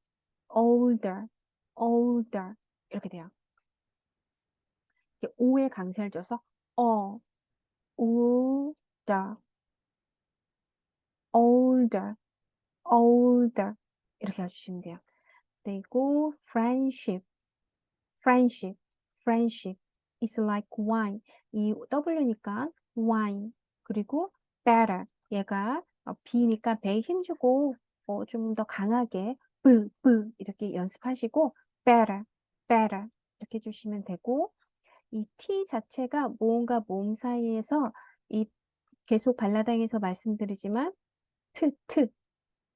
S1: older, older 이렇게 돼요. O에 강세를 줘서 older, older, older 이렇게 해주시면 돼요. 그리고 friendship, friendship, friendship is like wine. 이 W니까 wine. 그리고 better. 얘가 B니까 배에 힘주고 좀 더 강하게 이렇게 연습하시고 better, better 이렇게 해주시면 되고 이 T 자체가 모음과 모음 사이에서 이 계속 발라당에서 말씀드리지만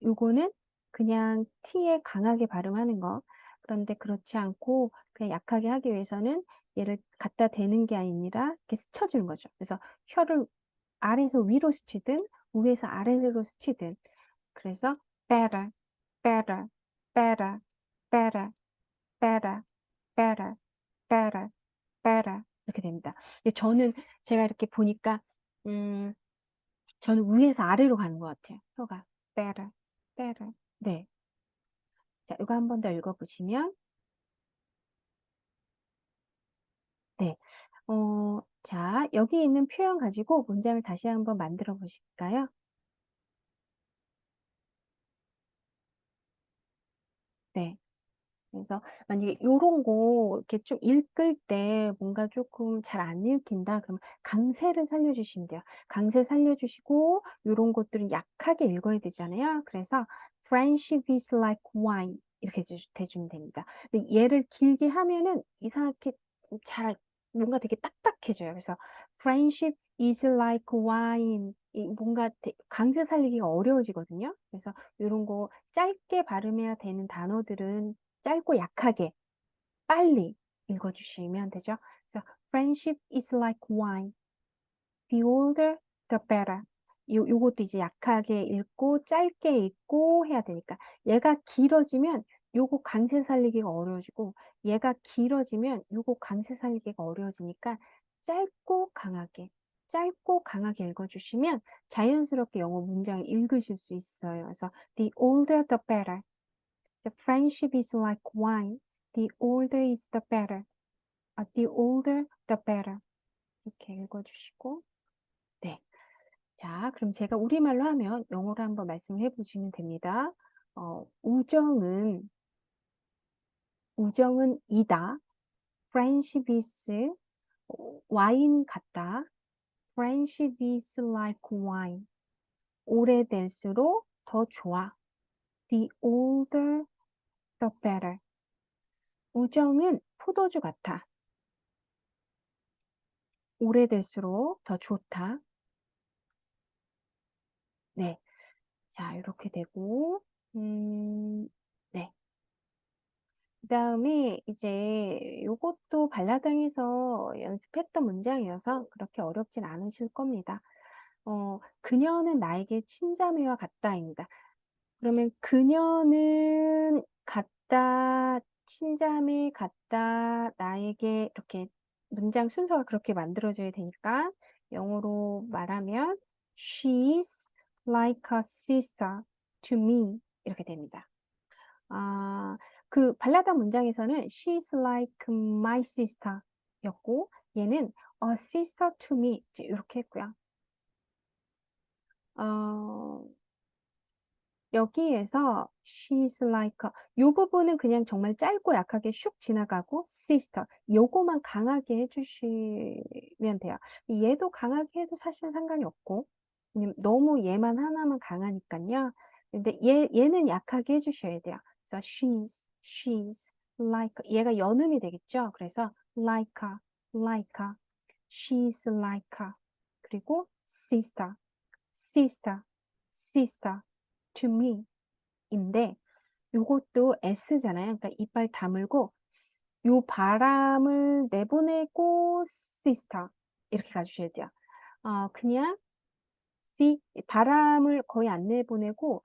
S1: 요거는 그냥 T에 강하게 발음하는 거. 그런데 그렇지 않고 그냥 약하게 하기 위해서는 얘를 갖다 대는 게 아니라 이렇게 스쳐주는 거죠. 그래서 혀를 아래에서 위로 스치든 위에서 아래로 스치든 그래서 better, better, better, better, better, better, better, better 이렇게 됩니다. 근데 제가 이렇게 보니까 저는 위에서 아래로 가는 것 같아요. 혀가 better, better. 네. 자, 이거 한 번 더 읽어보시면, 네. 자, 여기 있는 표현 가지고 문장을 다시 한번 만들어 보실까요? 네. 그래서 만약에 요런 거 이렇게 좀 읽을 때 뭔가 조금 잘 안 읽힌다 그러면 강세를 살려주시면 돼요. 강세 살려주시고 요런 것들은 약하게 읽어야 되잖아요. 그래서 friendship is like wine 이렇게 해주면 됩니다. 근데 얘를 길게 하면은 이상하게 잘 뭔가 되게 딱딱해져요. 그래서 friendship is like wine 뭔가 강세 살리기가 어려워지거든요. 그래서 요런 거 짧게 발음해야 되는 단어들은 짧고 약하게 빨리 읽어주시면 되죠. 그래서 friendship is like wine. The older, the better. 요것도 이제 약하게 읽고 짧게 읽고 해야 되니까 얘가 길어지면 요거 강세 살리기가 어려워지고 얘가 길어지면 요거 강세 살리기가 어려워지니까 짧고 강하게 읽어주시면 자연스럽게 영어 문장을 읽으실 수 있어요. 그래서 the older the better. The friendship is like wine. The older is the better. The older, the better. 이렇게 읽어주시고, 네. 자, 그럼 제가 우리말로 하면 영어로 한번 말씀해 보시면 됩니다. 우정은 이다. Friendship is 와인 같다. Friendship is like wine. 오래될수록 더 좋아. The older, the better. 우정은 포도주 같아. 오래될수록 더 좋다. 네. 자, 이렇게 되고, 네. 그 다음에 이제 요것도 발라당에서 연습했던 문장이어서 그렇게 어렵진 않으실 겁니다. 그녀는 나에게 친자매와 같다입니다. 그러면 그녀는 같다, 친자매 같다, 나에게 이렇게 문장 순서가 그렇게 만들어져야 되니까 영어로 말하면 she's like a sister to me 이렇게 됩니다. 그 발라당 문장에서는 she's like my sister 였고 얘는 a sister to me 이렇게 했고요. 여기에서 she's like 요 부분은 그냥 정말 짧고 약하게 슉 지나가고 sister 요거만 강하게 해주시면 돼요. 얘도 강하게 해도 사실 상관이 없고 왜냐면 너무 얘만 하나만 강하니까요. 근데 얘는 약하게 해주셔야 돼요. 그래서 she's like 얘가 연음이 되겠죠. 그래서 like she's like 그리고 sister sister to me 인데 요것도 S잖아요. 그러니까 이빨 다물고 요 바람을 내보내고 sister 이렇게 가주셔야 돼요. 그냥 바람을 거의 안 내보내고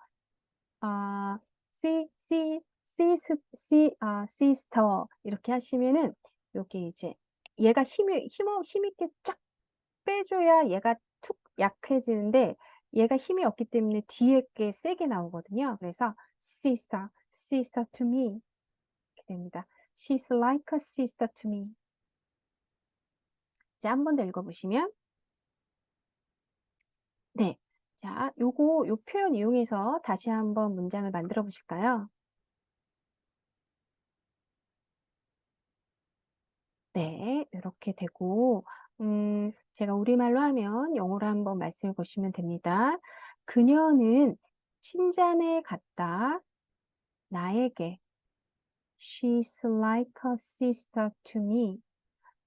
S1: sister 이렇게 하시면은 여기 이제 얘가 힘있게 쫙 빼줘야 얘가 툭 약해지는데 얘가 힘이 없기 때문에 뒤에 게 세게 나오거든요. 그래서 sister, sister to me 이렇게 됩니다. She's like a sister to me. 자, 한 번 더 읽어보시면 네. 자, 요 표현 이용해서 다시 한번 문장을 만들어 보실까요? 네, 이렇게 되고, 제가 우리말로 하면 영어로 한번 말씀해 보시면 됩니다. 그녀는 친자매 같다. 나에게. She's like a sister to me.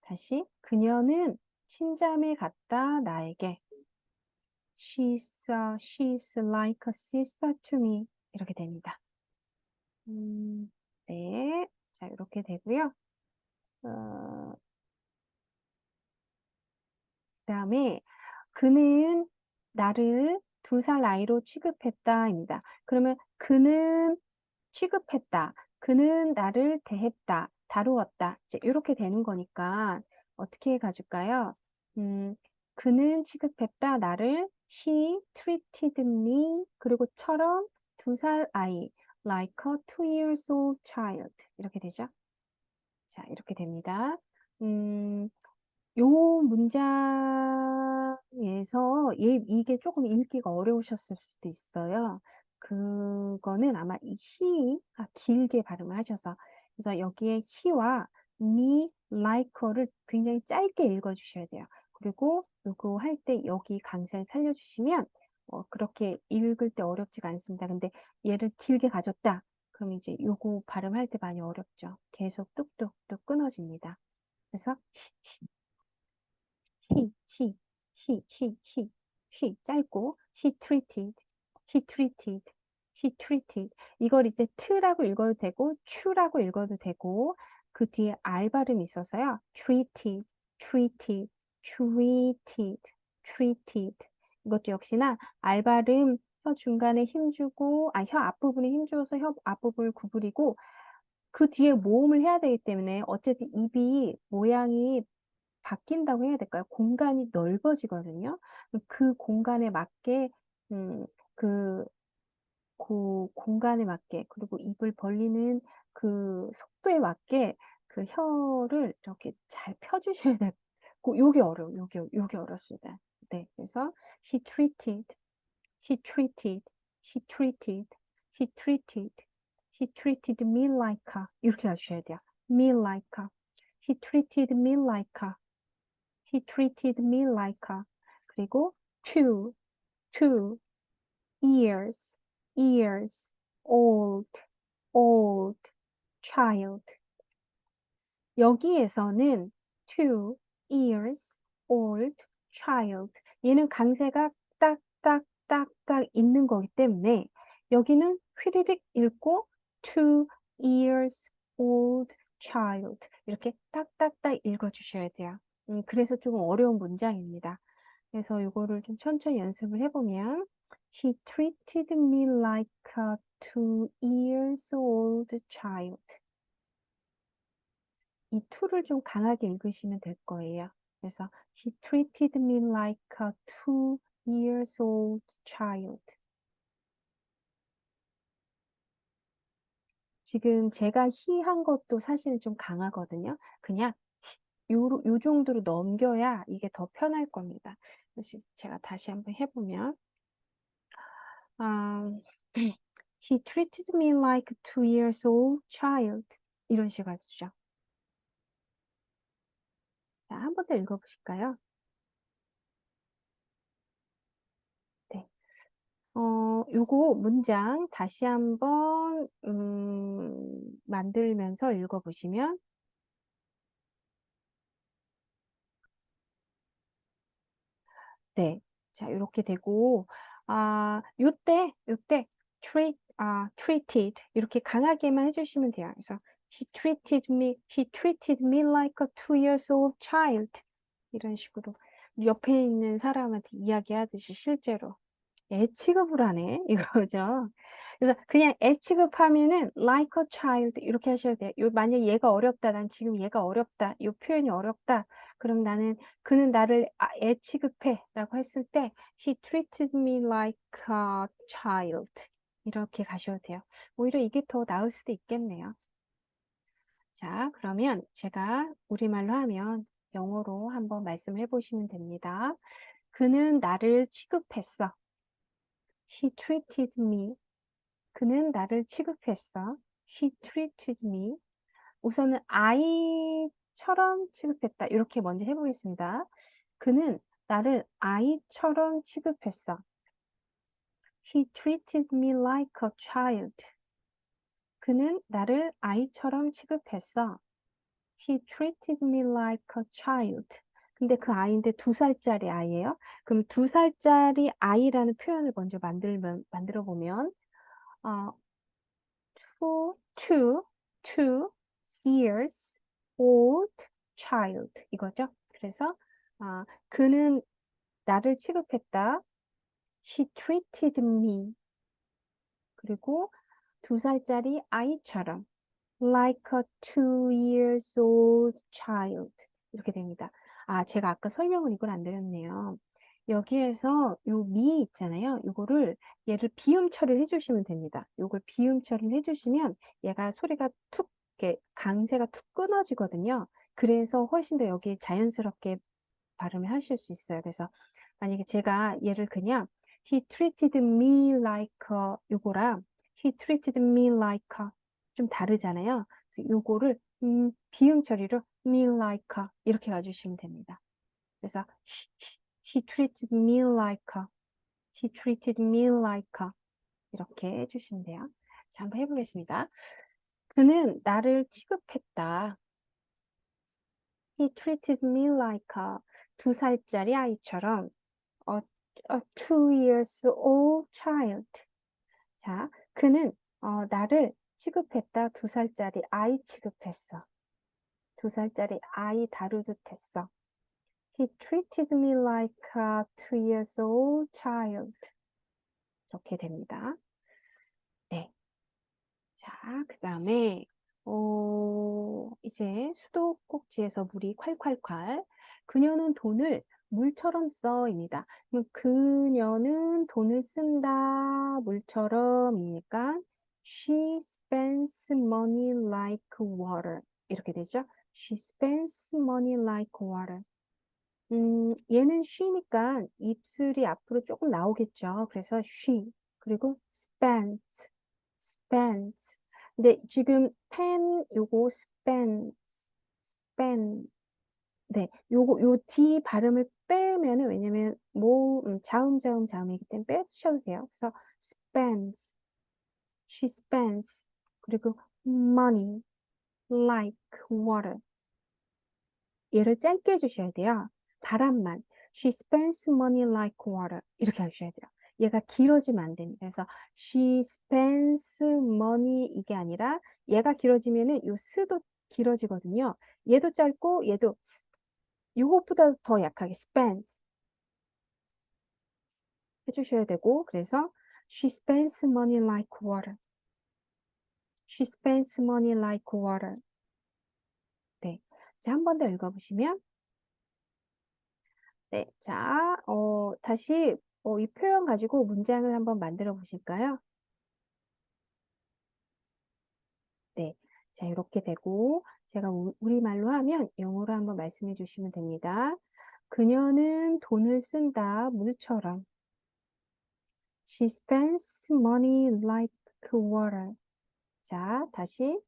S1: 다시, 그녀는 친자매 같다. 나에게. She's like a sister to me. 이렇게 됩니다. 네. 자, 이렇게 되고요. 그다음에 그는 나를 2살 나이로 취급했다입니다. 그러면 그는 취급했다. 그는 나를 대했다. 다루었다. 이제 이렇게 되는 거니까 어떻게 가줄까요? 음, 그는 취급했다. 나를 he treated me 그리고 처럼 2살 아이 like a 2 years old child 이렇게 되죠. 자, 이렇게 됩니다. 음, 요 문장에서 이게 조금 읽기가 어려우셨을 수도 있어요. 그거는 아마 이 he가 길게 발음을 하셔서 그래서 여기에 he와 me, like를 굉장히 짧게 읽어주셔야 돼요. 그리고 요거 할 때 여기 강세를 살려주시면 그렇게 읽을 때 어렵지가 않습니다. 근데 얘를 길게 가졌다. 그럼 이제 요거 발음할 때 많이 어렵죠. 계속 뚝뚝뚝 끊어집니다. 그래서 he 짧고 he treated 이걸 이제 t라고 읽어도 되고 to라고 읽어도 되고 그 뒤에 R 발음이 있어서요. treated 이것도 역시나 R 발음 혀 중간에 힘주고 혀 앞부분에 힘주어서 혀 앞부분을 구부리고 그 뒤에 모음을 해야 되기 때문에 어쨌든 입이 모양이 바뀐다고 해야 될까요? 공간이 넓어지거든요. 그 공간에 맞게, 그, 공간에 맞게, 그리고 입을 벌리는 그 속도에 맞게 그 혀를 이렇게 잘 펴주셔야 돼요. 요게 어려워요. 요게 어렵습니다. 네. 그래서 he treated, he treated, he treated, he treated, he treated me like a, 이렇게 가주셔야 돼요. me like a, he treated me like a, He treated me like a. 그리고 two years old child. 여기에서는 2 years old child. 얘는 강세가 딱딱딱딱 있는 거기 때문에 여기는 휘리릭 읽고 2 years old child. 이렇게 딱딱딱 읽어주셔야 돼요. 그래서 조금 어려운 문장입니다. 그래서 이거를 좀 천천히 연습을 해보면 He treated me like a 2 years old child. 이 to를 좀 강하게 읽으시면 될 거예요. 그래서 He treated me like a 2 years old child. 지금 제가 he 한 것도 사실 좀 강하거든요. 그냥 요 정도로 넘겨야 이게 더 편할 겁니다. 그래서 제가 다시 한번 해보면 He treated me like a 2 years old child. 이런 식으로 하시죠. 자, 한 번 더 읽어보실까요? 네. 요거 문장 다시 한번 만들면서 읽어보시면 네. 자, 이렇게 되고 요때 treated 이렇게 강하게만 해주시면 돼요. 그래서 he treated me like a 2 years old child 이런 식으로 옆에 있는 사람한테 이야기하듯이 실제로 애 취급을 하네 이거죠. 그래서 그냥 애 취급하면은 like a child 이렇게 하셔도 돼요. 만약 얘가 어렵다, 난 지금 얘가 어렵다, 이 표현이 어렵다. 그럼 그는 나를 애 취급해라고 했을 때 he treated me like a child 이렇게 가셔도 돼요. 오히려 이게 더 나을 수도 있겠네요. 자, 그러면 제가 우리말로 하면 영어로 한번 말씀해 보시면 됩니다. 그는 나를 취급했어. He treated me. 그는 나를 취급했어. He treated me. 우선은 아이처럼 취급했다. 이렇게 먼저 해보겠습니다. 그는 나를 아이처럼 취급했어. He treated me like a child. 그는 나를 아이처럼 취급했어. He treated me like a child. 근데 그 아이인데 2살짜리 아이예요. 그럼 2살짜리 아이라는 표현을 먼저 만들어 보면 어, two years old child 이거죠. 그래서 그는 나를 취급했다. He treated me. 그리고 2살짜리 아이처럼 like a 2 years old child 이렇게 됩니다. 제가 아까 설명을 이걸 안 드렸네요. 여기에서 요 미 있잖아요. 요거를 얘를 비음 처리를 해주시면 됩니다. 요걸 비음 처리를 해주시면 얘가 소리가 툭 이렇게 강세가 툭 끊어지거든요. 그래서 훨씬 더 여기 자연스럽게 발음을 하실 수 있어요. 그래서 만약에 제가 얘를 그냥 he treated me like a 요거랑 he treated me like a 좀 다르잖아요. 그래서 요거를 비음 처리로 me like a 이렇게 가주시면 됩니다. 그래서 he treated me like a he treated me like a 이렇게 해주시면 돼요. 자, 한번 해보겠습니다. 그는 나를 취급했다. He treated me like a 2살짜리 아이처럼 a, a 2 years old child. 자, 그는 나를 취급했다. 2살짜리 아이 취급했어. 2살짜리 아이 다루듯 했어. He treated me like a 2 years old child. 이렇게 됩니다. 네. 자, 그 다음에 이제 수도꼭지에서 물이 콸콸콸. 그녀는 돈을 물처럼 써입니다. 그녀는 돈을 쓴다. 물처럼이니까 she spends money like water. 이렇게 되죠. She spends money like water. 얘는 she니까 입술이 앞으로 조금 나오겠죠. 그래서 she. 그리고 spends. 근데 지금 요거 spend. 네, 요 D 발음을 빼면은, 왜냐면, 자음이기 때문에 빼주셔도 돼요. 그래서 she spends. 그리고 money, like water. 얘를 짧게 해주셔야 돼요. 바람만. She spends money like water. 이렇게 하셔야 돼요. 얘가 길어지면 안 됩니다. 그래서 she spends money 이게 아니라 얘가 길어지면은 요 스도 길어지거든요. 얘도 짧고 얘도 요것보다 더 약하게 spends 해주셔야 되고 그래서 she spends money like water. She spends money like water. 네. 자, 한 번 더 읽어보시면 네, 자, 다시 이 표현 가지고 문장을 한번 만들어 보실까요? 네, 자, 이렇게 되고 제가 우리말로 하면 영어로 한번 말씀해 주시면 됩니다. 그녀는 돈을 쓴다, 물처럼. She spends money like water. 자, 다시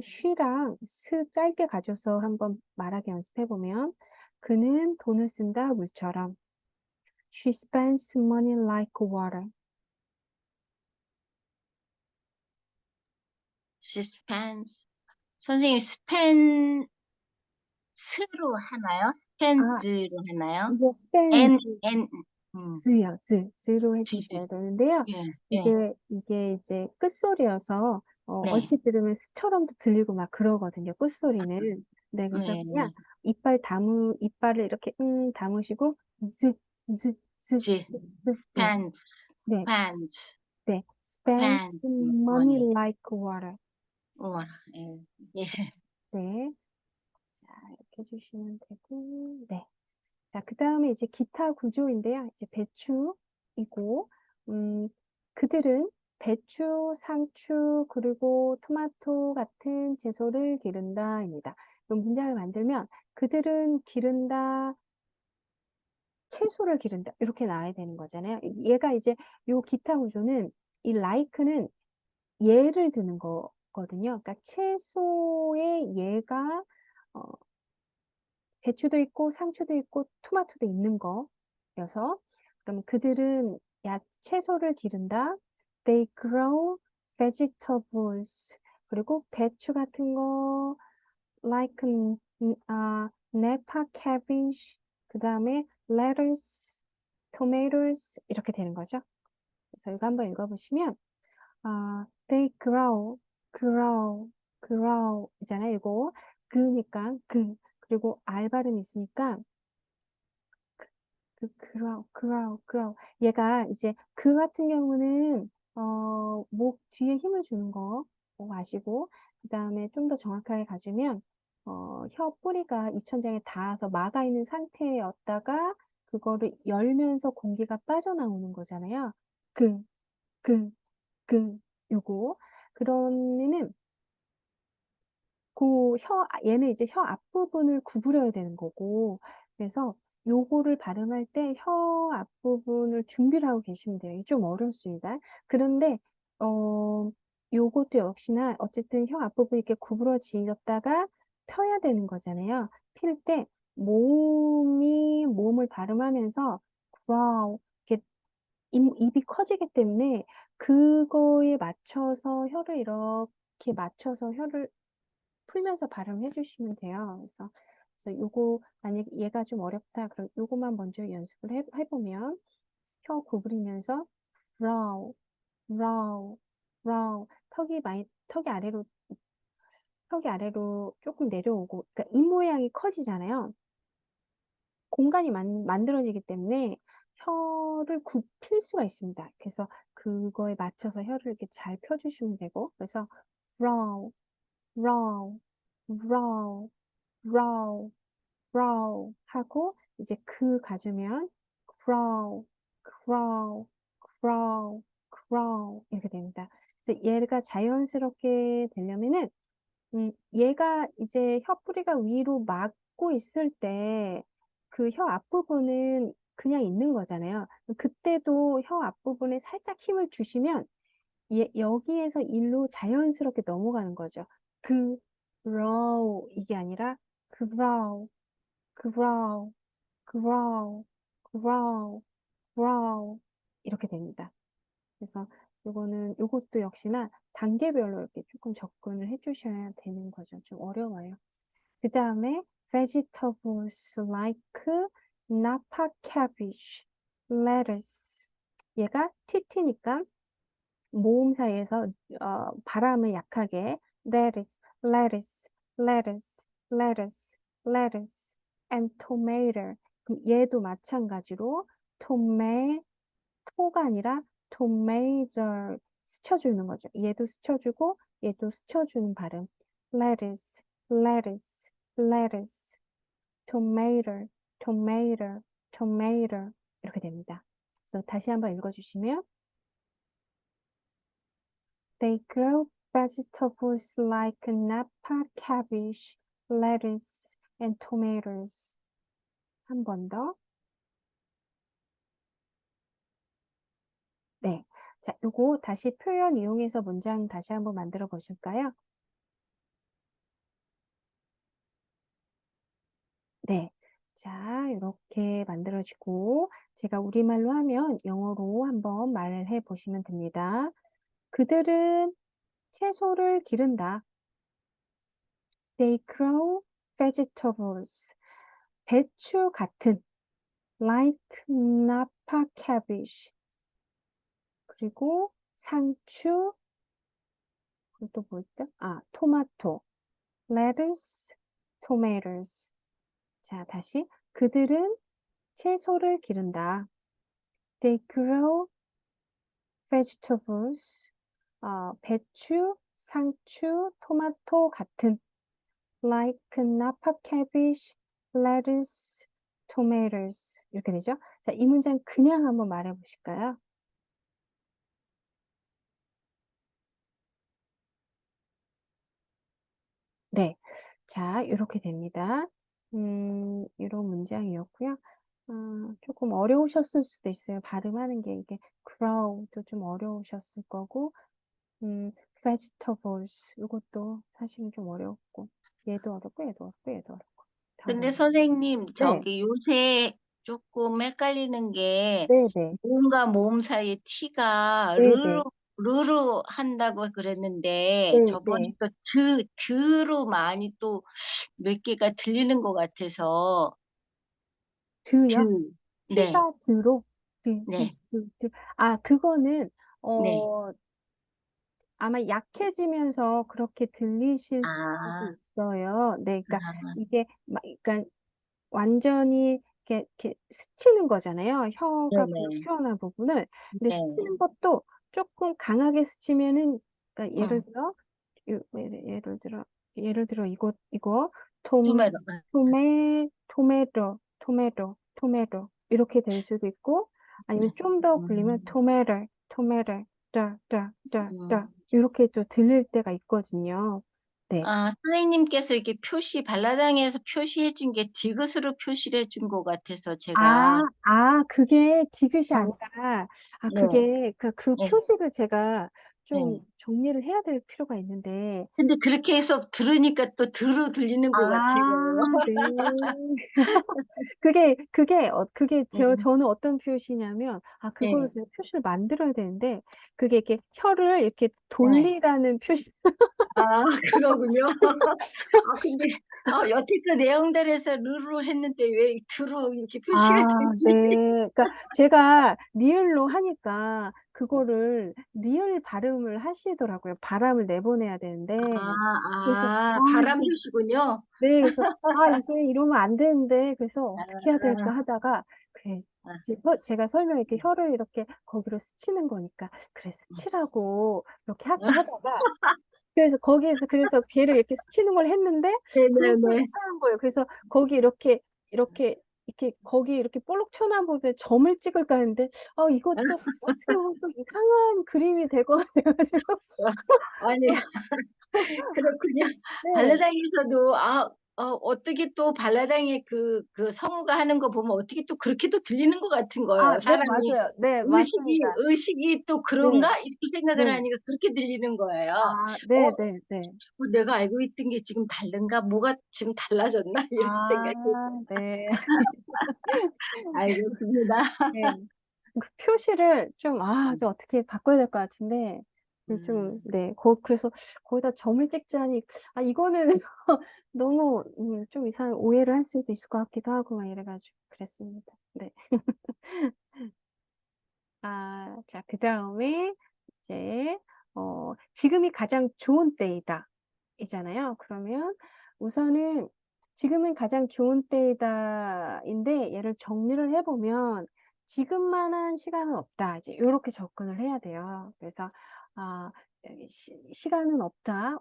S1: she랑 스 짧게 가져서 한번 말하기 연습해 보면 그는 돈을 쓴다, 물처럼. She spends money like water.
S2: She spends. 선생님, 스펜스로 하나요?
S1: 아,
S2: 스펜스로 하나요?
S1: 이게 spends
S2: N, 음,
S1: 즈요, 즈로
S2: 즈즈.
S1: 해주셔야 되는데요.
S2: 예, 예,
S1: 이게 이제 끝소리여서,
S2: 네,
S1: 얼핏 들으면 스처럼도 들리고 막 그러거든요, 끝소리는. 네, 그래서
S2: 네,
S1: 그냥
S2: 네.
S1: 이빨을 이렇게, 담으시고, 즈,
S2: 지,
S1: 네,
S2: spends,
S1: 네,
S2: spends,
S1: 네. spends
S2: spends
S1: money
S2: money.
S1: like water.
S2: 와, 예, 예.
S1: 네. 자, 이렇게 해주시면 되고, 네. 자, 그 다음에 이제 기타 구조인데요. 이제 배추이고, 음, 그들은 배추, 상추, 그리고 토마토 같은 채소를 기른다입니다. 그럼 문장을 만들면 그들은 기른다, 채소를 기른다. 이렇게 나와야 되는 거잖아요. 얘가 이제 요 기타 구조는 이 like는 예를 드는 거거든요. 그러니까 채소의 예가 어, 배추도 있고 상추도 있고 토마토도 있는 거여서 그럼 그들은 채소를 기른다. They grow vegetables. 그리고 배추 같은 거 like Napa cabbage. 그 다음에 lettuce, tomatoes 이렇게 되는 거죠. 그래서 이거 한번 읽어보시면 they grow 있잖아요. 이거 그니까 그리고 알 발음이 있으니까 grow. 얘가 이제 그 같은 경우는 목 뒤에 힘을 주는 거 아시고 그 다음에 좀 더 정확하게 가주면 혀 뿌리가 입천장에 닿아서 막아 있는 상태였다가 그거를 열면서 공기가 빠져나오는 거잖아요. 그, 그, 요거. 그러면은 얘는 이제 혀 앞부분을 구부려야 되는 거고, 그래서 요거를 발음할 때 혀 앞부분을 준비를 하고 계시면 돼요. 이게 좀 어렵습니다. 그런데, 요것도 역시나 어쨌든 혀 앞부분이 이렇게 구부러지었다가 펴야 되는 거잖아요. 필 때 몸을 발음하면서 grow, 이렇게 입이 커지기 때문에 그거에 맞춰서 혀를 이렇게 맞춰서 혀를 풀면서 발음해 주시면 돼요. 그래서 요거 만약 얘가 좀 어렵다 그럼 요거만 먼저 연습을 해보면 혀 구부리면서 brow, brow, brow 턱이 아래로 조금 내려오고 그러니까 입 모양이 커지잖아요. 공간이 만들어지기 때문에 혀를 굽힐 수가 있습니다. 그래서 그거에 맞춰서 혀를 이렇게 잘 펴주시면 되고 그래서 brow, brow, brow, brow, brow 하고 이제 그 가주면 crow, crow, crow, crow 이렇게 됩니다. 그래서 얘가 자연스럽게 되려면은 얘가 이제 혀 뿌리가 위로 막고 있을 때 그 혀 앞부분은 그냥 있는 거잖아요. 그때도 혀 앞부분에 살짝 힘을 주시면 여기에서 일로 자연스럽게 넘어가는 거죠. 그 grow 이게 아니라 grow, grow, grow, grow, grow 이렇게 됩니다. 그래서 요것도 역시나 단계별로 이렇게 조금 접근을 해주셔야 되는 거죠. 좀 어려워요. 그 다음에 vegetables like napa cabbage, lettuce. 얘가 TT니까 모음 사이에서 발음을 약하게 lettuce, lettuce, lettuce, lettuce, lettuce, and tomato. 그럼 얘도 마찬가지로 토가 아니라 tomato 스쳐주는 거죠. 얘도 스쳐주고 얘도 스쳐주는 발음. lettuce, lettuce, lettuce, tomato, tomato, tomato 이렇게 됩니다. 그래서 다시 한번 읽어주시면 They grow vegetables like napa cabbage, lettuce, and tomatoes. 한 번 더. 네. 자, 요거 다시 표현 이용해서 문장 다시 한번 만들어 보실까요? 네. 자, 이렇게 만들어지고, 제가 우리말로 하면 영어로 한번 말을 해 보시면 됩니다. 그들은 채소를 기른다. They grow vegetables. 배추 같은, like napa cabbage. 그리고 상추, 그리고 또 뭐 있죠? 토마토, lettuce, tomatoes. 자, 다시. 그들은 채소를 기른다. They grow vegetables. 배추, 상추, 토마토 같은. Like napa cabbage, lettuce, tomatoes. 이렇게 되죠? 자, 이 문장 그냥 한번 말해 보실까요? 네. 자, 이렇게 됩니다. 이런 문장이었고요. 조금 어려우셨을 수도 있어요. 발음하는 게 이게 grow도 좀 어려우셨을 거고, vegetables 이것도 사실은 좀 어렵고, 얘도 어렵고, 얘도 어렵고, 얘도 어렵고. 다
S2: 근데
S1: 어려워요.
S2: 선생님,
S1: 네,
S2: 저기 요새 조금 헷갈리는 게
S1: 네, 네,
S2: 모음과 모음 사이에 T가
S1: 네, 네,
S2: 르로 한다고 그랬는데
S1: 네,
S2: 저번에
S1: 네.
S2: 또 드로 많이 또 몇 개가 들리는 것 같아서
S1: 드요?
S2: 드. 네,
S1: T가 드로?
S2: 네,
S1: 그거는,
S2: 네.
S1: 어, 아마 약해지면서 그렇게 들리실 수도
S2: 아,
S1: 있어요. 네, 그러니까
S2: 아,
S1: 이게 그러니까 완전히 이렇게 스치는 거잖아요. 혀가 그
S2: 네네.
S1: 표현한 부분을. 근데
S2: 네.
S1: 스치는 것도 조금 강하게 스치면은, 그러니까
S2: 응.
S1: 예를 들어 이거 톰
S2: 투메로.
S1: 토메토 이렇게 될 수도 있고, 아니면 좀 더 굴리면
S2: 음,
S1: 토메토
S2: 음.
S1: 이렇게 또 들릴 때가 있거든요. 네.
S2: 아, 선생님께서 이렇게 발라당에서 표시해 준 게 디귿으로 표시를 해준 것 같아서 제가,
S1: 그게 디귿이
S2: 응,
S1: 아니라,
S2: 네,
S1: 그
S2: 네,
S1: 표시를 제가 좀
S2: 네.
S1: 정리를 해야 될 필요가 있는데,
S2: 근데 그렇게 해서 들으니까 또 드로 들리는 것 같은 거예요.
S1: 네. 그게
S2: 음,
S1: 저는 어떤 표시냐면, 그거를
S2: 네.
S1: 제가 표시를 만들어야 되는데, 그게 이렇게 혀를 이렇게
S2: 네.
S1: 돌리라는 표시.
S2: 아, 그러군요. 아, 근데, 여태껏 내용들에서 르로 했는데 왜 드로 이렇게 표시가 되지?
S1: 네. 그러니까 제가 리을로 하니까 그거를 리을 발음을 하시더라고요. 바람을 내보내야 되는데. 그래서,
S2: 바람
S1: 이게,
S2: 표시군요.
S1: 네. 그래서, 이게 이러면 안 되는데. 그래서 어떻게 해야 될까
S2: 아,
S1: 하다가, 그래.
S2: 아,
S1: 제가 설명 이렇게 혀를 이렇게 거기로 스치는 거니까, 그래, 스치라고 이렇게 할까 하다가, 그래서 그래서 걔를 이렇게 스치는 걸 했는데 그걸 또
S2: 네네네.
S1: 이상한 거예요. 그래서 거기 이렇게 거기 이렇게 볼록 튀어나온 부분에 점을 찍을까 했는데 이것도 어떻게 보면 또 이상한 그림이 될 것 같아가지고
S2: 아니, 그렇군요.
S1: 네.
S2: 발라당에서도, 어떻게 또 발라당의 그 성우가 하는 거 보면 어떻게 또 그렇게 또 들리는 것 같은 거예요.
S1: 네,
S2: 사람이
S1: 맞아요. 네, 맞습니다.
S2: 의식이 또
S1: 네,
S2: 그런가? 이렇게 생각을
S1: 네.
S2: 하니까 그렇게 들리는 거예요.
S1: 네, 네, 네.
S2: 내가 알고 있던 게 지금 다른가? 뭐가 지금 달라졌나? 이런 생각이.
S1: 네.
S2: 알겠습니다.
S1: 네. 그 표시를 좀
S2: 음,
S1: 어떻게 바꿔야 될 것 같은데, 네. 그래서 거기다 점을 찍자니, 이거는 너무, 좀 이상한 오해를 할 수도 있을 것 같기도 하고, 막 이래가지고, 그랬습니다. 네. 자, 그 다음에, 이제, 지금이 가장 좋은 때이다. 이잖아요. 그러면 우선은 지금은 가장 좋은 때이다인데 얘를 정리를 해보면 지금만한 시간은 없다. 이제 이렇게 접근을 해야 돼요. 그래서 아, 시간은 없다.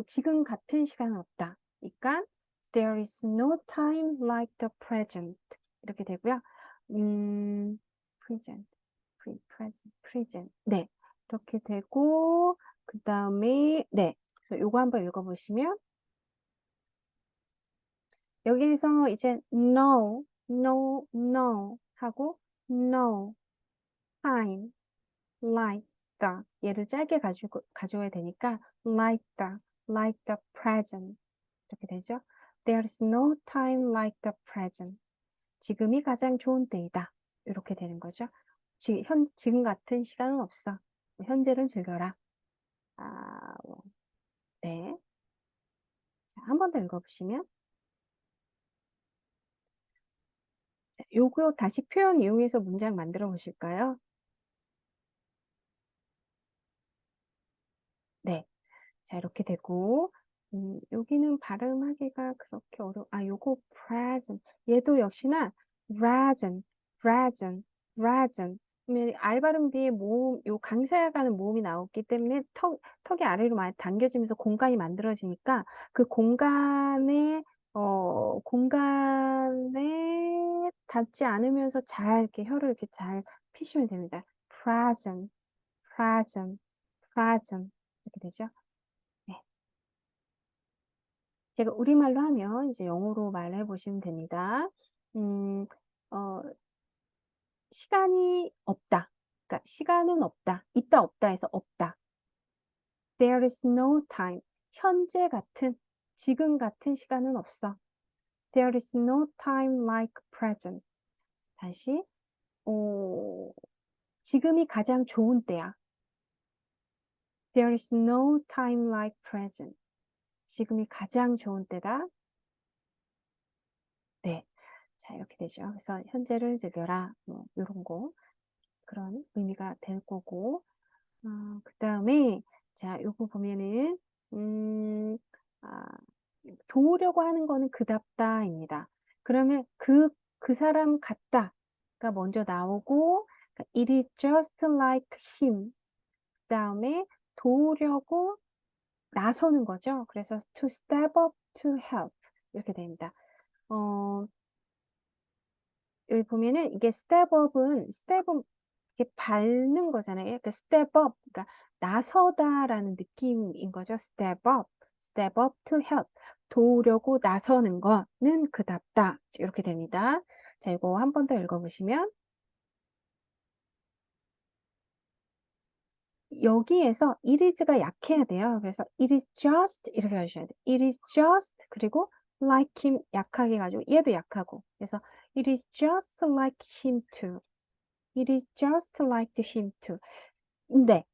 S1: 지금 같은 시간은 없다. 그러니까 there is no time like the present 이렇게 되고요. present, present. 네, 이렇게 되고 그 다음에 네. 요거 한번 읽어보시면 여기서 이제 no 하고 no time like the 얘를 짧게 가져야 되니까 like the present 이렇게 되죠. There is no time like the present. 지금이 가장 좋은 때이다. 이렇게 되는 거죠. 지금 같은 시간은 없어. 현재를 즐겨라. 뭐, 네. 한 번 더 읽어보시면 요거 다시 표현 이용해서 문장 만들어 보실까요? 네. 자, 이렇게 되고, 여기는 발음하기가 그렇게 요거 present. 얘도 역시나 present, present, present. 알 발음 뒤에 모음, 요 강세가는 모음이 나오기 때문에 턱이 아래로 많이 당겨지면서 공간이 만들어지니까 그 공간에 닿지 않으면서 잘 이렇게 혀를 이렇게 잘 피시면 됩니다. present, present, present. 이렇게 되죠? 네. 제가 우리말로 하면 이제 영어로 말해 보시면 됩니다. 음, 어, 시간이 없다. 그러니까 시간은 없다. 있다 없다 해서 없다. There is no time. 현재 같은, 지금 같은 시간은 없어. There is no time like present. 다시, 지금이 가장 좋은 때야. There is no time like present. 지금이 가장 좋은 때다. 네. 자, 이렇게 되죠. 그래서 현재를 즐겨라. 뭐, 이런 거. 그런 의미가 될 거고. 그 다음에, 자, 요거 보면은, 음, 아, 도우려고 하는 거는 그답다입니다. 그러면 그 사람 같다가 먼저 나오고, 그러니까 it is just like him. 그 다음에 도우려고 나서는 거죠. 그래서 to step up to help. 이렇게 됩니다. 여기 보면은 이게 step up은 이렇게 밟는 거잖아요. 그러니까 step up, 그러니까 나서다라는 느낌인 거죠. step up to help. 도우려고 나서는 거는 그답다. 이렇게 됩니다. 자, 이거 한 번 더 읽어보시면 여기에서 it is가 약해야 돼요. 그래서 it is just 이렇게 하셔야 돼요. it is just 그리고 like him 약하게 가지고 얘도 약하고 그래서 it is just like him too. It is just like him too. 근데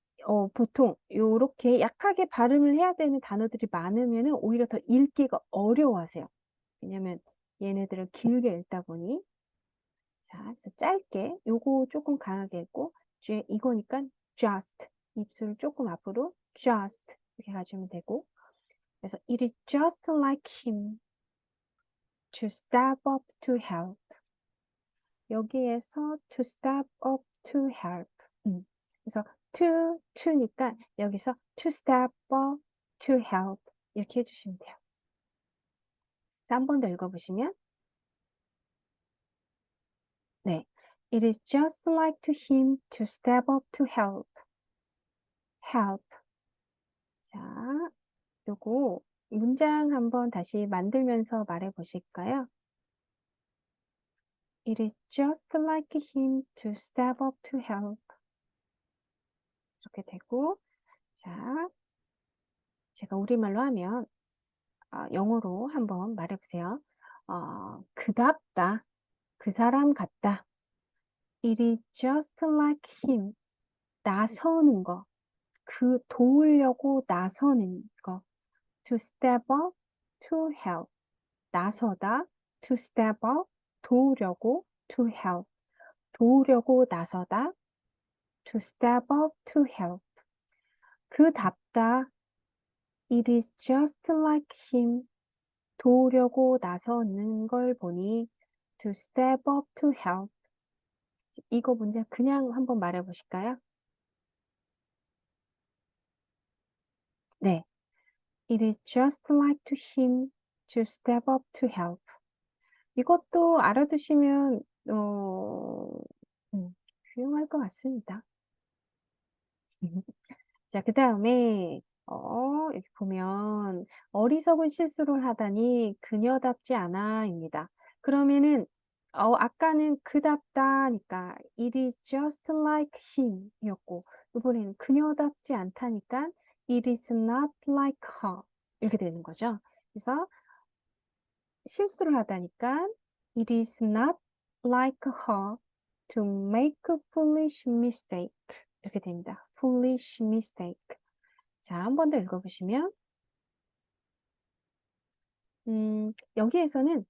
S1: 보통 이렇게 약하게 발음을 해야 되는 단어들이 많으면 오히려 더 읽기가 어려워하세요. 왜냐면 얘네들을 길게 읽다 보니 자, 그래서 짧게 요거 조금 강하게 읽고 이거니까 just 입술 조금 앞으로 just 이렇게 가주면 되고 그래서 it is just like him to step up to help. 여기에서 to step up to help. 그래서 to니까 여기서 to step up to help 이렇게 해주시면 돼요. 한 번 더 읽어보시면 네, it is just like to him to step up to help. help. 자, 요거 문장 한번 다시 만들면서 말해 보실까요? It is just like him to step up to help. 이렇게 되고 자, 제가 우리말로 하면 영어로 한번 말해보세요. 그답다. 그 사람 같다. It is just like him. 나서는 거. 도우려고 나서는 거. To step up, to help. 나서다. To step up, 도우려고. To help. 도우려고 나서다. To step up, to help. 그답다. It is just like him. 도우려고 나서는 걸 보니 to step up to help. 이거 문제 그냥 한번 말해 보실까요? 네. It is just like to him to step up to help. 이것도 알아두시면 유용할 것 같습니다. 자, 그 다음에 여기 보면 어리석은 실수를 하다니 그녀답지 않아입니다. 그러면은 아까는 그답다니까 it is just like him 이었고 이번에는 그녀답지 않다니까 it is not like her 이렇게 되는 거죠. 그래서 실수를 하다니까 it is not like her to make a foolish mistake 이렇게 됩니다. foolish mistake. 자, 한 번 더 읽어보시면 여기에서는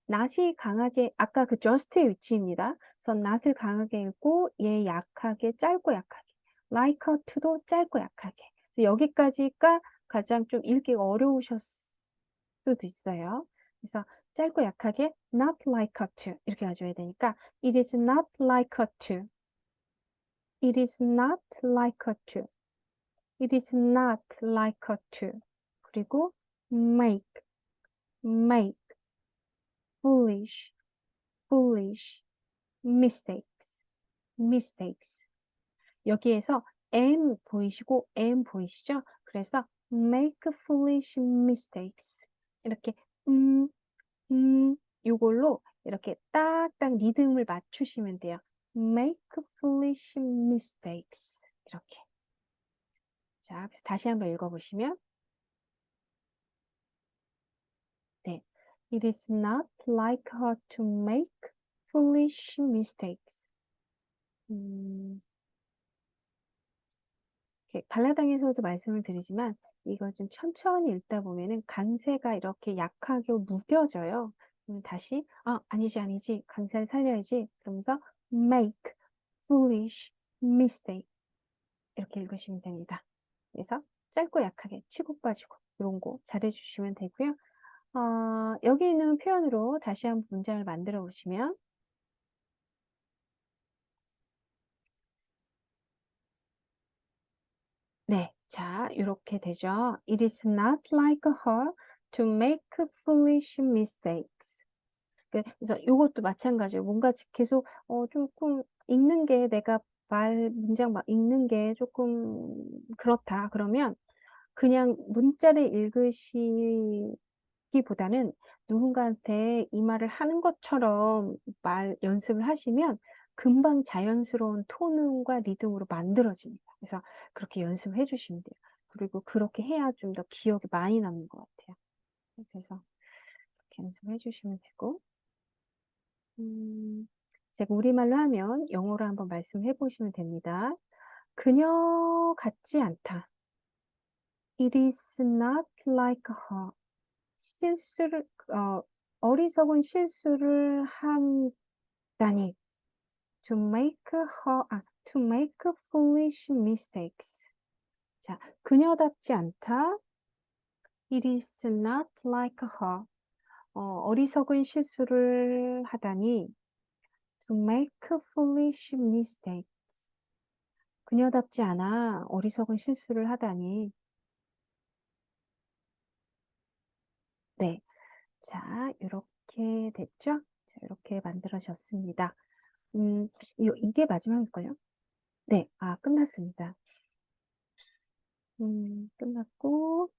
S1: not이 강하게 아까 그 just의 위치입니다. 그래서 not을 강하게 읽고 얘 약하게 짧고 약하게 like her to도 짧고 약하게 여기까지가 가장 좀 읽기가 어려우셨을 수도 있어요. 그래서 짧고 약하게 not like her to 이렇게 가져야 되니까 it is not like her to It is not like her to. It is not like her to. 그리고 make, make, foolish, foolish, mistakes, mistakes. 여기에서 am 보이시고 am 보이시죠? 그래서 make foolish mistakes. 이렇게 요걸로 이렇게 딱딱 리듬을 맞추시면 돼요. make foolish mistakes. 이렇게. 자, 그래서 다시 한번 읽어보시면 네. It is not like her to make foolish mistakes. 발라당에서도 말씀을 드리지만 이걸 좀 천천히 읽다 보면은 강세가 이렇게 약하게 무뎌져요. 다시 아니지 강세를 살려야지 그러면서 make foolish mistake 이렇게 읽으시면 됩니다. 그래서 짧고 약하게 치고 빠지고 이런 거 잘해주시면 되고요. 여기 있는 표현으로 다시 한번 문장을 만들어 보시면 네, 자, 이렇게 되죠. It is not like her to make foolish mistakes. 그래서 이것도 마찬가지예요. 뭔가 계속 조금 읽는 게 내가 문장 막 읽는 게 조금 그렇다. 그러면 그냥 문자를 읽으시기보다는 누군가한테 이 말을 하는 것처럼 말 연습을 하시면 금방 자연스러운 톤과 리듬으로 만들어집니다. 그래서 그렇게 연습을 해주시면 돼요. 그리고 그렇게 해야 좀 더 기억에 많이 남는 것 같아요. 그래서 그렇게 연습해 주시면 되고 제가 우리말로 하면 영어로 한번 말씀해 보시면 됩니다. 그녀 같지 않다. It is not like her. 어리석은 실수를 한다니. to make foolish mistakes. 자, 그녀답지 않다. It is not like her. 어리석은 실수를 하다니. to make foolish mistakes. 그녀답지 않아. 어리석은 실수를 하다니. 네. 자, 이렇게 됐죠? 자, 이렇게 만들어졌습니다. 이게 마지막일걸요? 네, 끝났습니다. 끝났고,